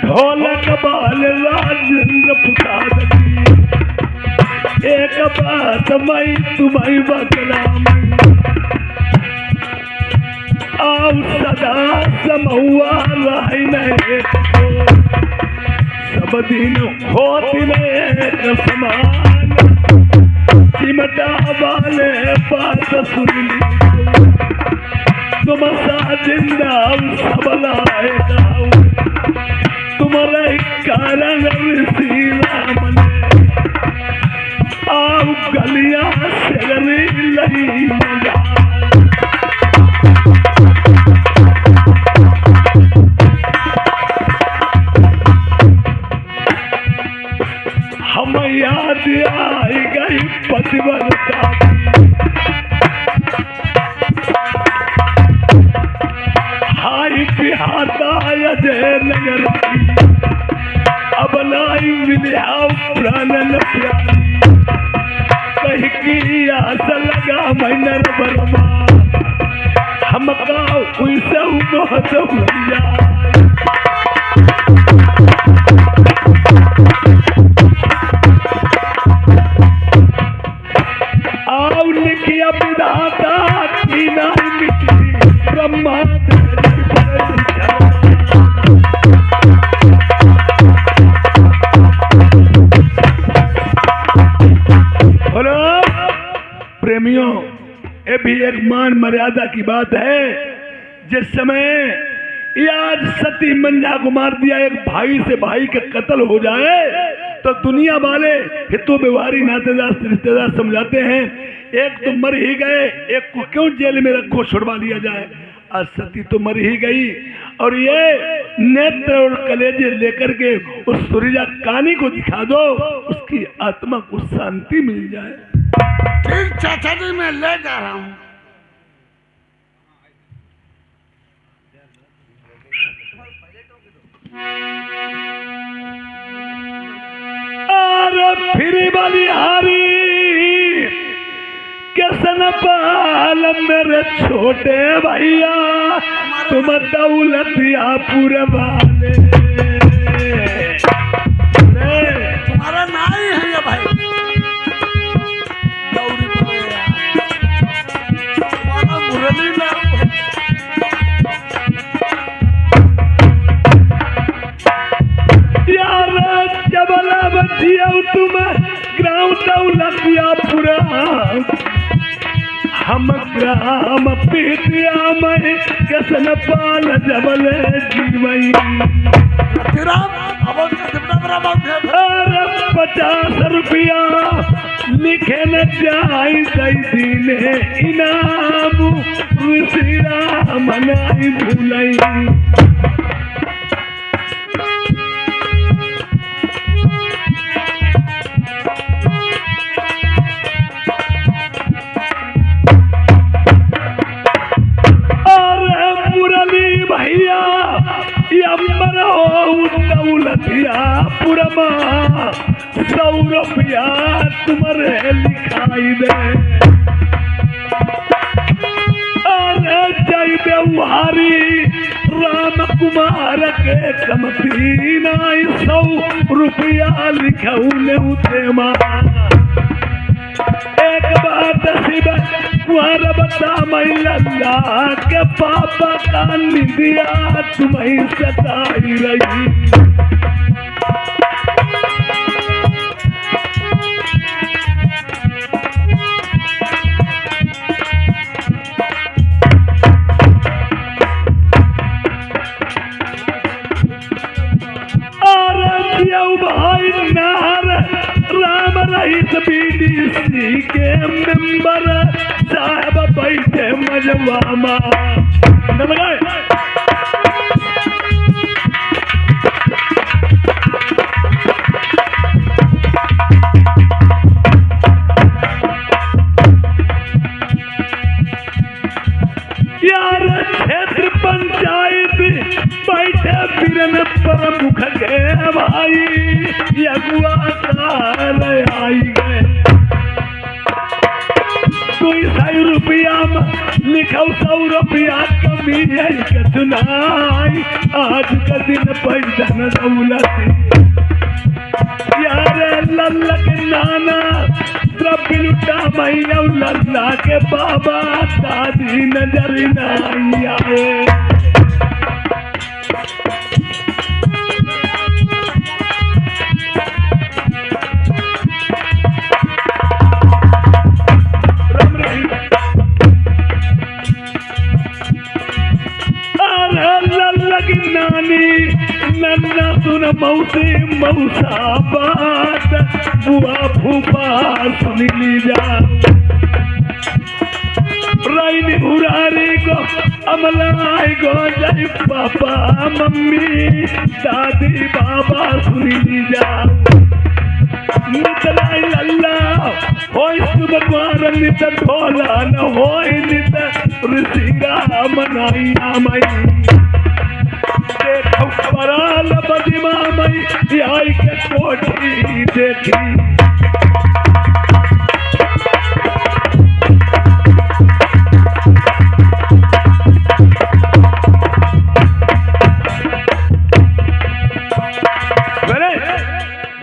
ढोलक बाल राजेंद्र प्रसाद जी, एक बात मई तुम्हारी बदनाम आओ सदा समहुआ रही नहीं सब दिन होती ने समान, चिमटा वाले बात सुन ली तुम सा जिंदा सब लाएगा, तुम्हारे कारण श्री राम ने आओ गलियां सगरी लगी मजा। हम याद आई गई पतिव्रता हाई बिहाता अजय नगर अब लाई मिलिया प्राणन प्यारी, कहीं की आस लगा मैनर बरमा हमका उसे बहुत भैया। आओ लिखिया विधाता की नहीं मिटी ब्रह्मा प्रेमियों, ये भी एक मान मर्यादा की बात है। जिस समय यार सती मंझा को मार दिया, एक भाई से भाई का कत्ल हो जाए तो दुनिया वाले हितों व्यवहारी नातेदार रिश्तेदार समझाते हैं एक तो मर ही गए, एक को क्यों जेल में रखो छुड़वा लिया जाए। आज सती तो मर ही गई और ये नेत्र और कलेजे लेकर के उस सुरीजा कानी को दिखा दो, उसकी आत्मा को शांति मिल जाए। ठीक चाचा जी मैं ले जा रहा हूँ। अरे फिर बलिहारी कैसन पाल मेरे छोटे भैया, तुम दौलतिया पूरे वाले तुम्हारा नाम ही है ये भाई दौड़ी पड़ेगा तुम्हारा मुरली नाम यार जबला बचिया तुम ग्राम दौलतिया पूरा हम ग्राम पीतिया में कैसन पाल जबल जीवई। अरे 50 रुपया लिखे न जाई दी ने इनाम श्री राम नहीं भूलई। भैया अम्बर हो दौलतिया पुरमा 100 रुपया तुम्हारे लिखाई दे। अरे जय व्यवहारी राम कुमार के कमती नाई 100 रुपया लिखऊ ने उठे माँ। एक बात शिव कुंवर बता मैं लल्ला के पापा का निदिया तुम्हें सताई रही। भाई नार राम रईस बीडीसी के मेंबर साहब बैठे मजवामा यार क्षेत्र पंचायत बैठे बिरन प्रमुख के भाई यगुआ कार आई गए। 200 रुपया लिखो 100 रुपया कमी है के सुनाई आज का दिन पैसा न दौलत यार लल्ला के नाना द्रव्य लुटा मैया लल्ला के बाबा दादी नजर नहीं आए। नानी नन्ना सुन मौसी मौसा बात बुआ फूफा सुन लीजा राइन उरारी को अमलाई गो जय पापा मम्मी दादी बाबा सुन लीजा नितलाई लल्ला होय सुबह नित ढोला न होय नित ऋषिगा मनाई आमई देखो बराल बदिमा मई आई के कोठी देखी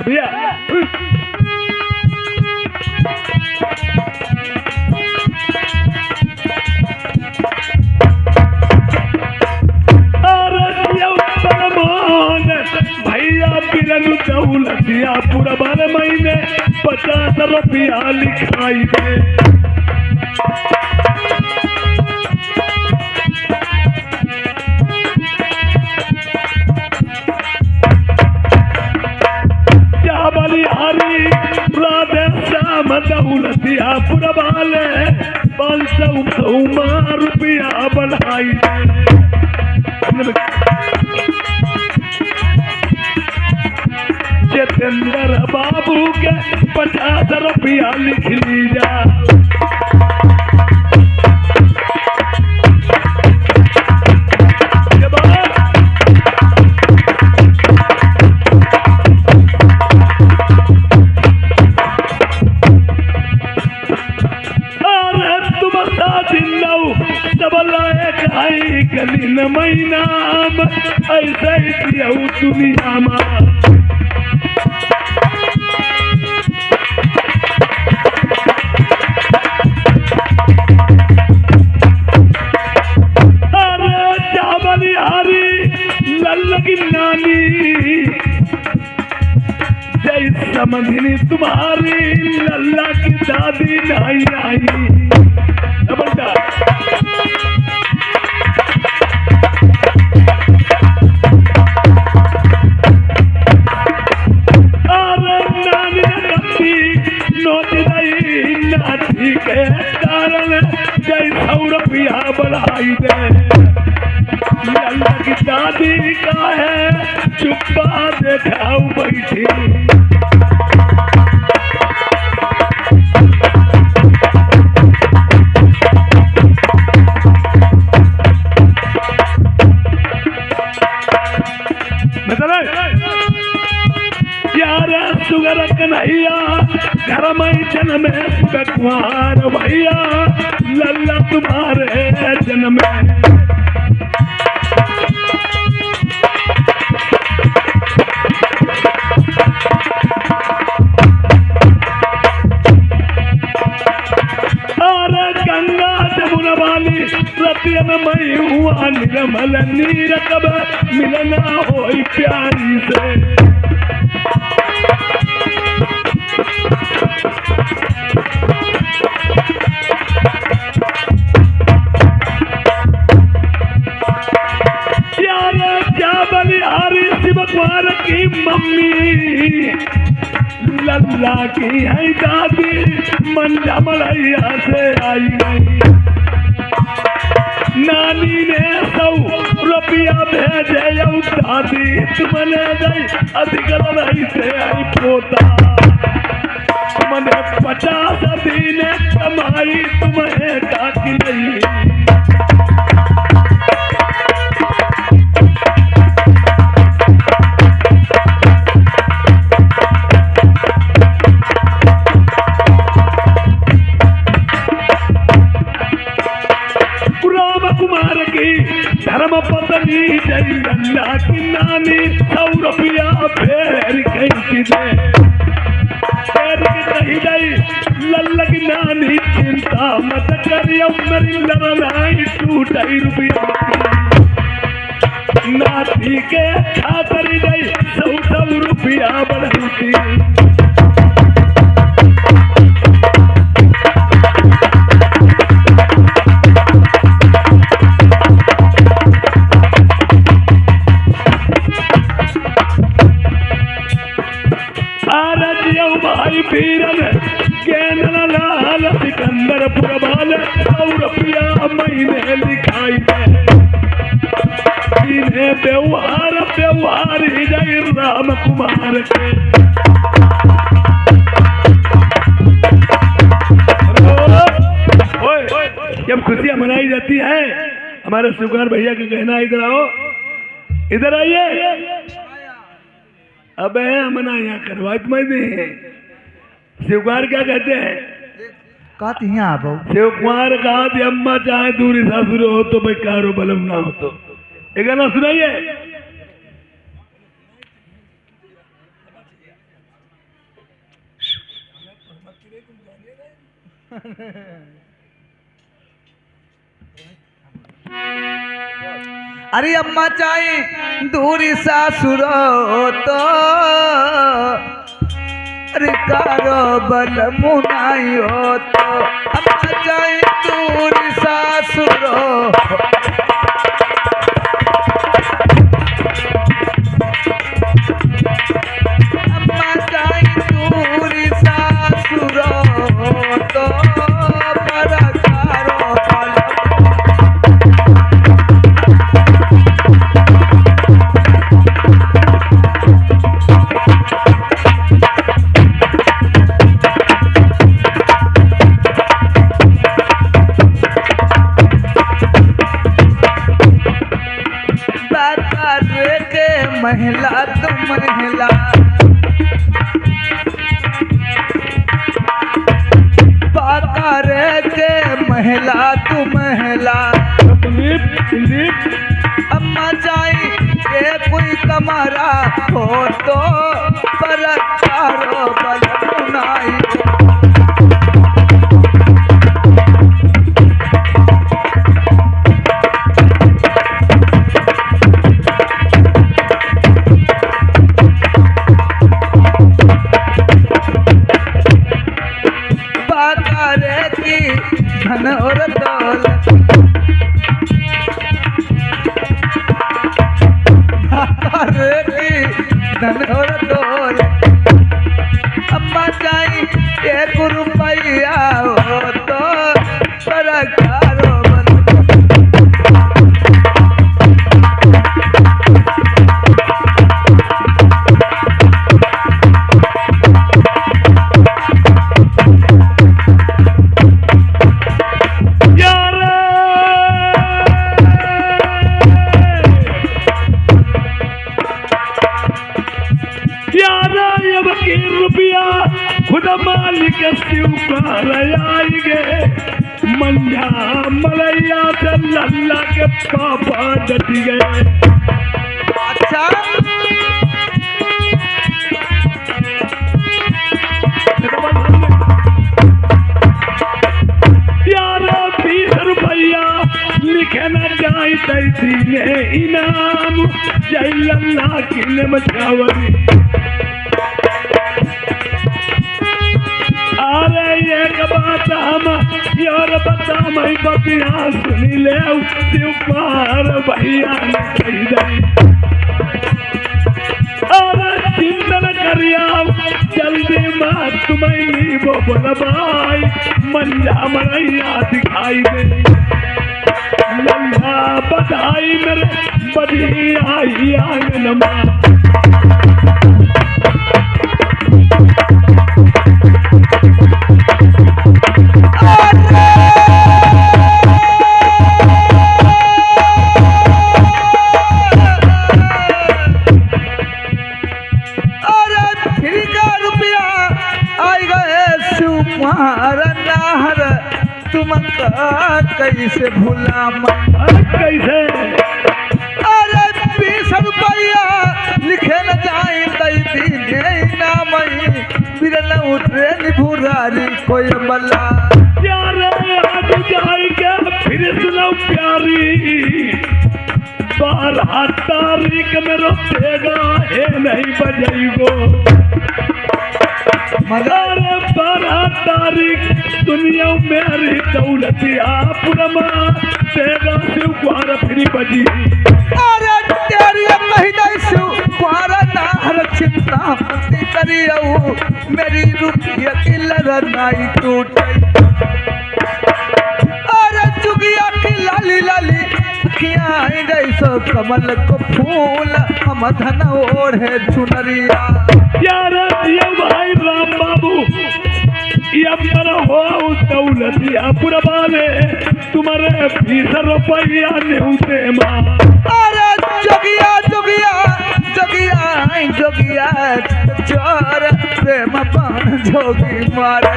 भैया दौलतिया पूरा 12 महीने 50 रुपया लिखाई दे। क्या बलिहारी राधे श्याम दौलतिया पूरा 500 रुपया बढ़ाई दे। जितेंद्र बाबू के 50 रुपया लिख लीजा। तुम दिन गली न महीना ऐसे ही दुनिया में समझनी तुम्हारी लल्ला की दादी नहीं आई। अरे नानी गति नोट दई नाती के कारण 100 रुपया बढ़ाई दे। लल्ला की दादी का है चुप्पा देखाऊ बैठी। सुगर कन्हैया घर में जन्म कुआर भैया लल्ला तुम्हारे जन्म और गंगा मनाई से। शिवकुमार की मम्मी लल्ला की है दादी मंजा मलैया से आई गई। नानी ने 100 रुपया भेजे दादी तुमने गई अधिक नहीं से आई पोता। तुमने 50 दिन कमाई तुम्हें काकी नहीं। धर्म पत्नी जय लल्ला की नानी 100 रुपया फेर कहीं दे कही गई। लल्ला की नानी चिंता मत करियो मेरी लड़ाई टूट रुपया नाती के खातर गई 100 रुपया बढ़ती। भाई पीरन गेंदन लाल सिकंदरपुर वाले 100 रुपया महीने लिखाई इन्हें व्यवहार ही जय राम कुमार के। जब खुशियां मनाई जाती है हमारे शिवकुमार भैया का कहना इधर आओ, इधर आइए। अब मना यहाँ करवा तुम्हें शिवकुमार क्या कहते हैं? कहती हैं आप शिवकुमार कहा अम्मा चाहे दूरी सासुर हो तो भाई कारो बलम ना हो तो। एक गाना सुनाइए। अरे अम्मा चाहे दूरी सासुर तो कारो बल मुनाई हो तो। अम्मा चाहे दूरी सासुर अम्मा चाहे दूरी सासुर तो महिला तुम महिला पाकर के महिला तू महिला। अम्मा चाहे के कोई कमारा हो तो पर कारो बल मुनाई। धन और दौलत धन और दौलत। अम्मा चाहे 1 रुपया हो तो सरकारो खुद मालिक शिवकुमार आई गे। मंझा मलैया से लल्ला के पापा डट गए। अच्छा यारा 20 रुपया लिखे न जाए तैसी इनाम लल्ला की ने मचावरी। अरे एक बात हम यार बता मैं बतिया सुनी ले शिवकुमार भैया ने कही दई। अरे चिंतन करिया जल्दी मत तुम्हें नीबो बोलबाई मंजा मरैया दिखाई दे। लल्ला बधाई मेरे बधी आई आंगन में। कैसे भूला कैसे? अरे 20 रुपया लिखे न जाए दई दीने नाम बिरल उठे निभुरारी कोई बल्ला। प्यारे आज जाएगा फिर सुनो प्यारी 12 तारीख में रोतेगा है नहीं बजाइगो। मगर 12 तारीख दुनिया मेरी दौलतिया पुरमा तेगा शिवकुमार फिर बजी। अरे तेरी कही दई शिवकुमार नाहर चिंता मती करियो मेरी रुपया की लड़ाई टूट। अरे जुगिया की लाली लाली अखियां जैसो कमल को फूल हम धन ओढ़े चुनरिया। यार ये भाई राम बाबू ये मेरा हो दौलतिया पुरबाले तुम्हारे 20 रुपया नेउते माँ। अरे जोगिया जोगिया जोगिया जोगिया चोर प्रेम पान जोगी मारे।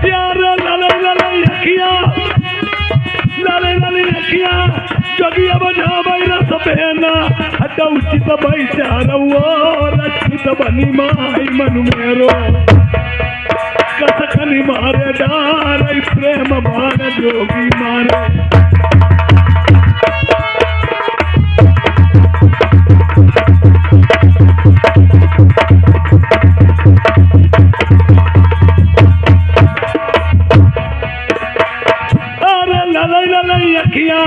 यार लाले लाले अखिया लाले लाले अखिया जोगिया बजा बैरा सपेना हटा उचित बैचारा वो रचित बनी माई मनु मेरो। कसखनी मारे डार प्रेम बाण जोगी मारे। अरे ललई ललई अखियां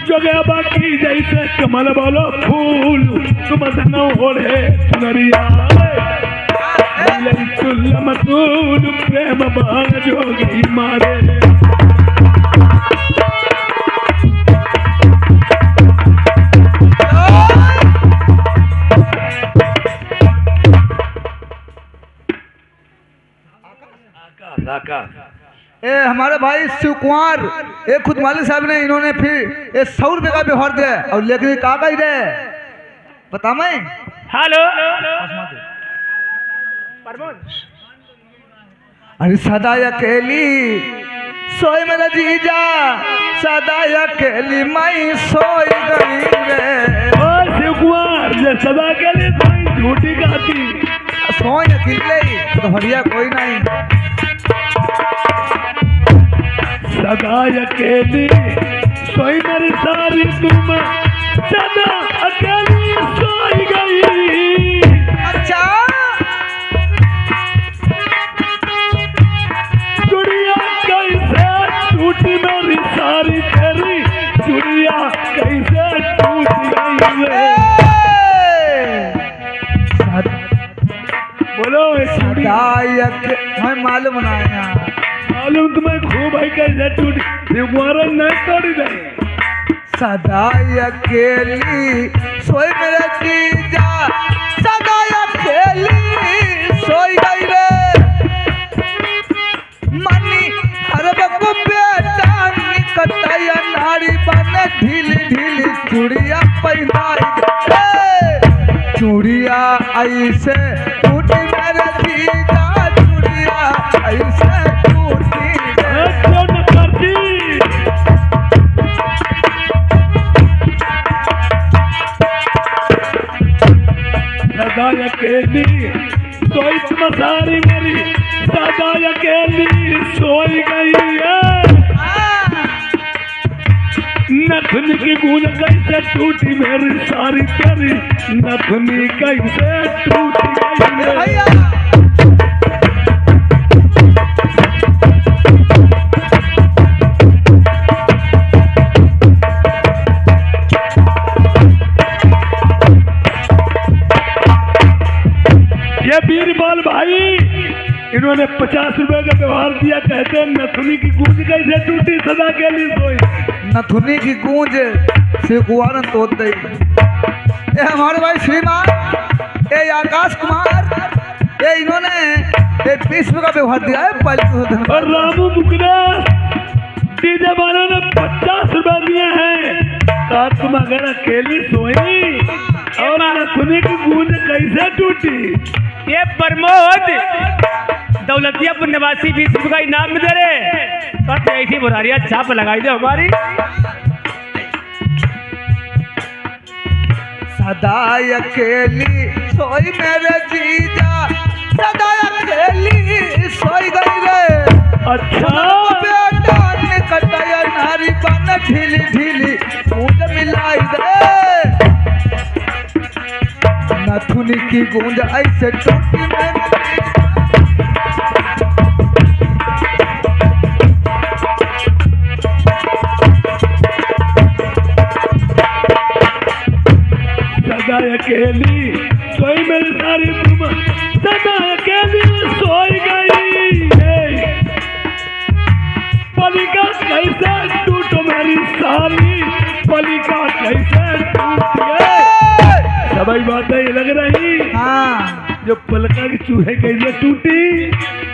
जोगे बाकी जैसे कमल बोलो फूल तुम धनो ओढ़े चुनरिया। मतूल प्रेम बाण जोगी मारे। ए हमारे भाई शिवकुमार एक खुद मालिक साहब ने इन्होंने फिर 100 रुपये का व्यवहार दिया और लेकिन कहा गई रे बता मैं। हेलो अरे सदा अकेली सोई मेरा जीजा सदा अकेली मैं सोई गई रे। ओ शिवकुमार जे सदा अकेली सोई झूठी गाती सोई अकेले तो हरिया कोई नहीं। सदा अकेली सोई मेरी सारी तुम सदा अकेली सोई गई। अच्छा दुनिया कैसे टूटी मेरी सारी तेरी दुनिया कैसे टूट गई रे। बोलो मैं मालूम ना मालूम तुम्हें खूब है कैसे टूटी शिवकुमार न तोड़ी नहीं। सदा अकेली सोई मेरा जीजा सदा अकेली सोई गई रे। मनी हर बको बेटा निकटया नारी बने ढीली ढीली चूड़िया पहनाई चूड़िया ऐसे टूटी मेरे जीजा चूड़िया ऐसे टूटी क्यों न करती। सदा अकेली सोई तुम सारी मेरी सदा अकेली सोई गई है। नथुन की गूंज कैसे टूटी मेरी सारी तेरी नथुनी कैसे टूटी गई रे। भैया ये बीरबल भाई इन्होंने 50 रुपए का व्यवहार दिया, कहते हैं नथुनी की गूंज कैसे टूटी सदा के लिए सोई। नथुनी की गूंज से कुआरन तोड़ दे। ये हमारे भाई श्रीमान, ये आकाश कुमार, ये इन्होंने ये 20 रुपए का व्यवहार दिया है। और रामू मुकरेश डीजे वालों ने 50 रुपए दिए हैं। तो तुम अगर अकेली सोई और नथुनी की गूंज कैसे टूटी। ये प्रमोद दौलतियापुर निवासी 20 रुपये का इनाम में दे रहे। तो ऐसी बुरारियां छाप लगाई दे हमारी। सदा अकेली सोई मेरे जीजा, सदा अकेली सोई गई रे। अच्छा बेटा निकटया नारी बन ढीली ढीली गूंज मिलाई दे। नथुनी की गूंज ऐसे टूटी मेरी सदा अकेली सोई मेरी सारी तुम सदा अकेली सोई गई। पलिका कैसे टूटो मेरी सारी पलिका कैसे टूटी। सभी बातें ये लग रही हाँ जो पलका की चूहे कैसे टूटी।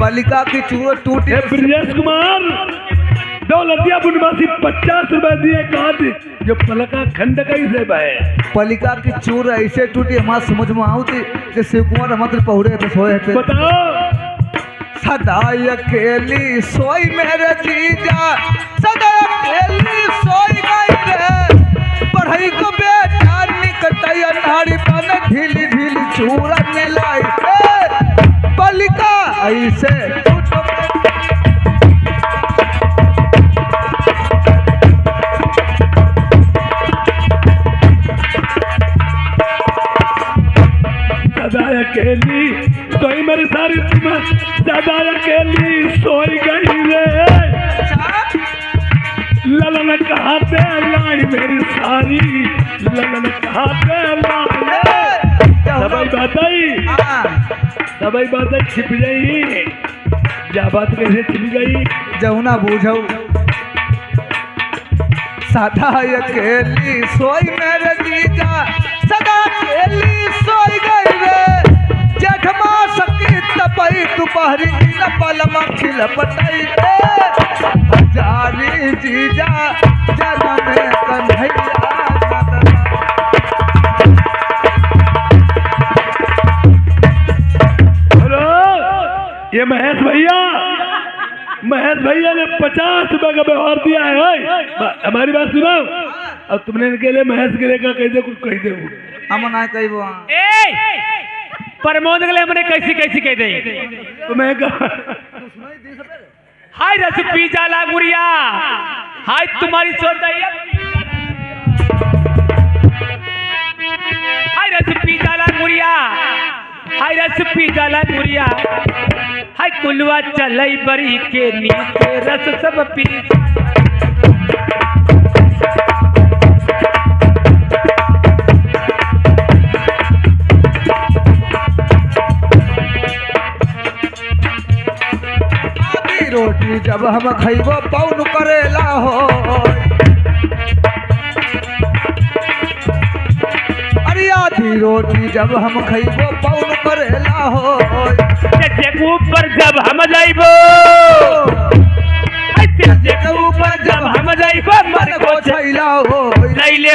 पलिका की चूहे टूटी। ये ब्रजेश कुमार दौलतियापुर निवासी 50 रुपए दिए, कहा जो पलका खंड कैसे बहे। पलिका की चूर ऐसे टूटी हमारे समझ में आती कि शिव कुमार हमारे पहुरे थे सोए थे। बताओ सदा अकेली सोई मेरे जीजा, सदा अकेली सोई गई रे। पढ़ाई को बेटा निकटया नारी बन ढीली ढीली चूरा मिलाई पलिका ऐसे सदा अकेली सोई मेरी सारी तुम सदा अकेली सोई गई रे। ललन कहाते लाई मेरी सारी ललन कहाते लाई। सभी बातें छिप गई। क्या बात कैसे छिप गई। जमुना बूझो सदा अकेली सोई मेरे जीजा, सदा अकेली सोई गई रे। जेठमा सकी तपई दोपहरी न पलमा खिल पटई रे। हजारी जीजा जनम कन्हैया। हेलो ये महेश भैया ने 50 रुपए का व्यवहार दिया है। हमारी बात सुनो। अब तुमने इनके लिए महेश गिरे का कह दे कुछ कह दे। हम ना कहबो प्रमोद के लिए हमने कैसी कैसी कह दे। तुम्हें कहा हाय रस पी जाला गुड़िया, हाय तुम्हारी सोच हाय रस पी जाला गुड़िया, हाय रस पी जाला गुड़िया, हाय कुलवा चलई बरी के नीचे रस सब पी। रोटी जब हम खइबो पौन करेला हो। अरे आधी रोटी जब हम खइबो पौन करेला हो। ऊपर जब हम जाइबो ऊपर जब हम जाइबो मन को छैला हो। लई ले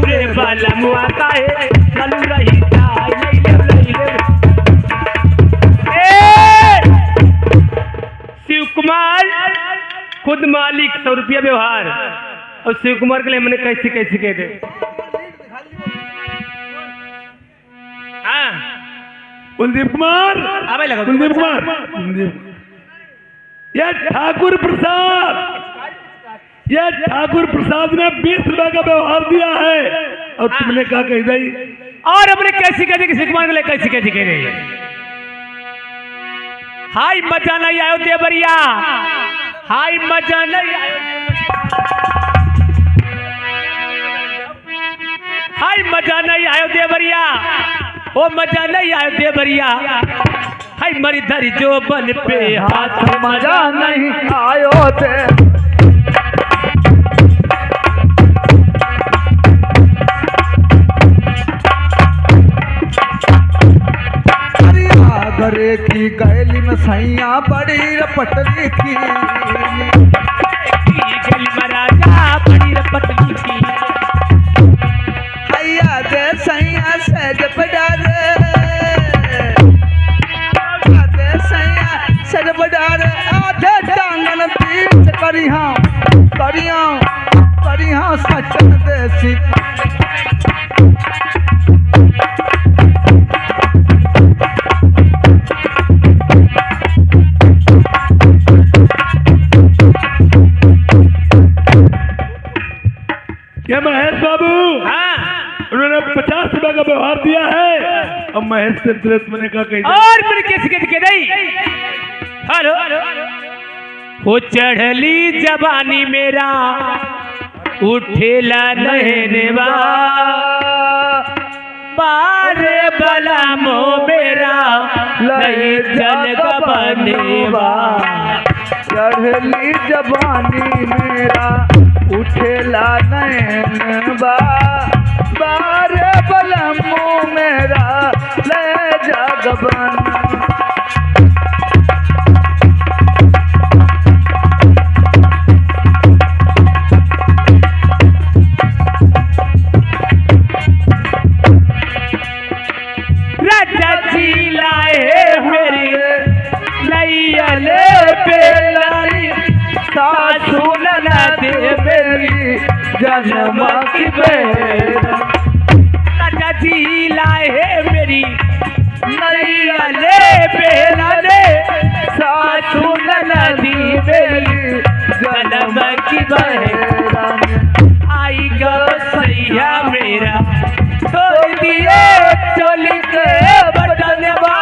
रे बाला मुआ काहे चलू रही जाए। लई ले शिव कुमार खुद मालिक 100 रुपया व्यवहार और शिव कुमार के लिए मैंने कैसे कैसे कह दे। हाँ कुलदीप कुमार कुलदीप कुमार ये ठाकुर प्रसाद ये ठाकुर प्रसाद ने 20 रुपए का व्यवहार दिया है और तुमने कहा कह दी और अपने कैसी कैसी किसी कुमार के लिए कैसी कैसी कह रही है। हाय मजा नहीं आयो देवरिया, हाय मजा नहीं आयो, हाय मजा नहीं आयो देवरिया, ओ मजा नहीं आयो देवरिया, हाय मरी धरी जो बन पे हाथ मजा नहीं आयो ते घरे की गैली में सैया बड़ी रपटली थी, गली महाराजा बड़ी रपटली थी, हैया दे सैया सज बडारे, दे सैया सज बडारे, आधे टांगन पीछ करिहा करिहा करिहा सचन देसी। ये महेश बाबू, उन्होंने 50 रुपए का व्यवहार दिया है और महेश से तुरंत मैंने कहा कहीं और फिर किसी के नहीं। हेलो वो चढ़ली जवानी मेरा उठेला नहनेवा, बारे बला मो मेरा नहीं जल बनेवा, चढ़ली जवानी मेरा उठेला नैनबा, बारे बलमो मेरा ले जगबन। राजा जी लाए मेरे नैयले बेलाई, सासू नना दे मेरी जन्म की बेर, राजा जी लाए मेरी नैयले बेलाले, सासू नना दी मेरी जन्म की बेर, आई गैया मेरा तोड़ दिए चोली के बटनवा,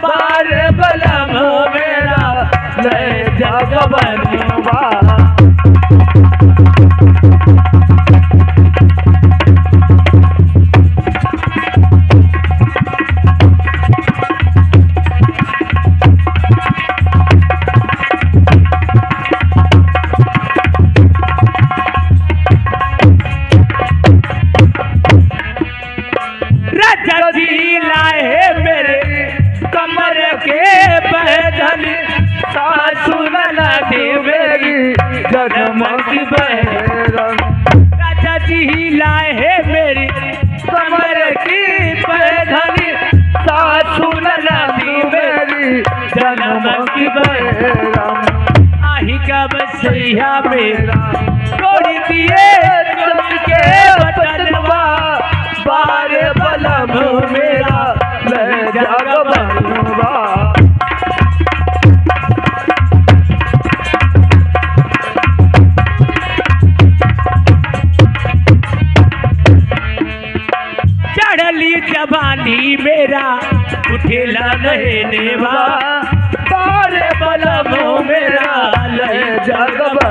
बार बलम मेरा ले जगबनवा। राजा जी लाए मेरे कमर के पैदल, सासू नना दे मेरी जन्म की बहन, राजा जी लाए मेरी कमर की पैदल, सासू नना दे मेरी जन्म की बहन, आही का बसैया मेरा तोड़ दिए चोली के बटनवा, बारे बलम मेरा ले जगबनवा। चढ़ली जवानी मेरा उठेला नहनेवा, बारे बलम मेरा ले जगबनवा।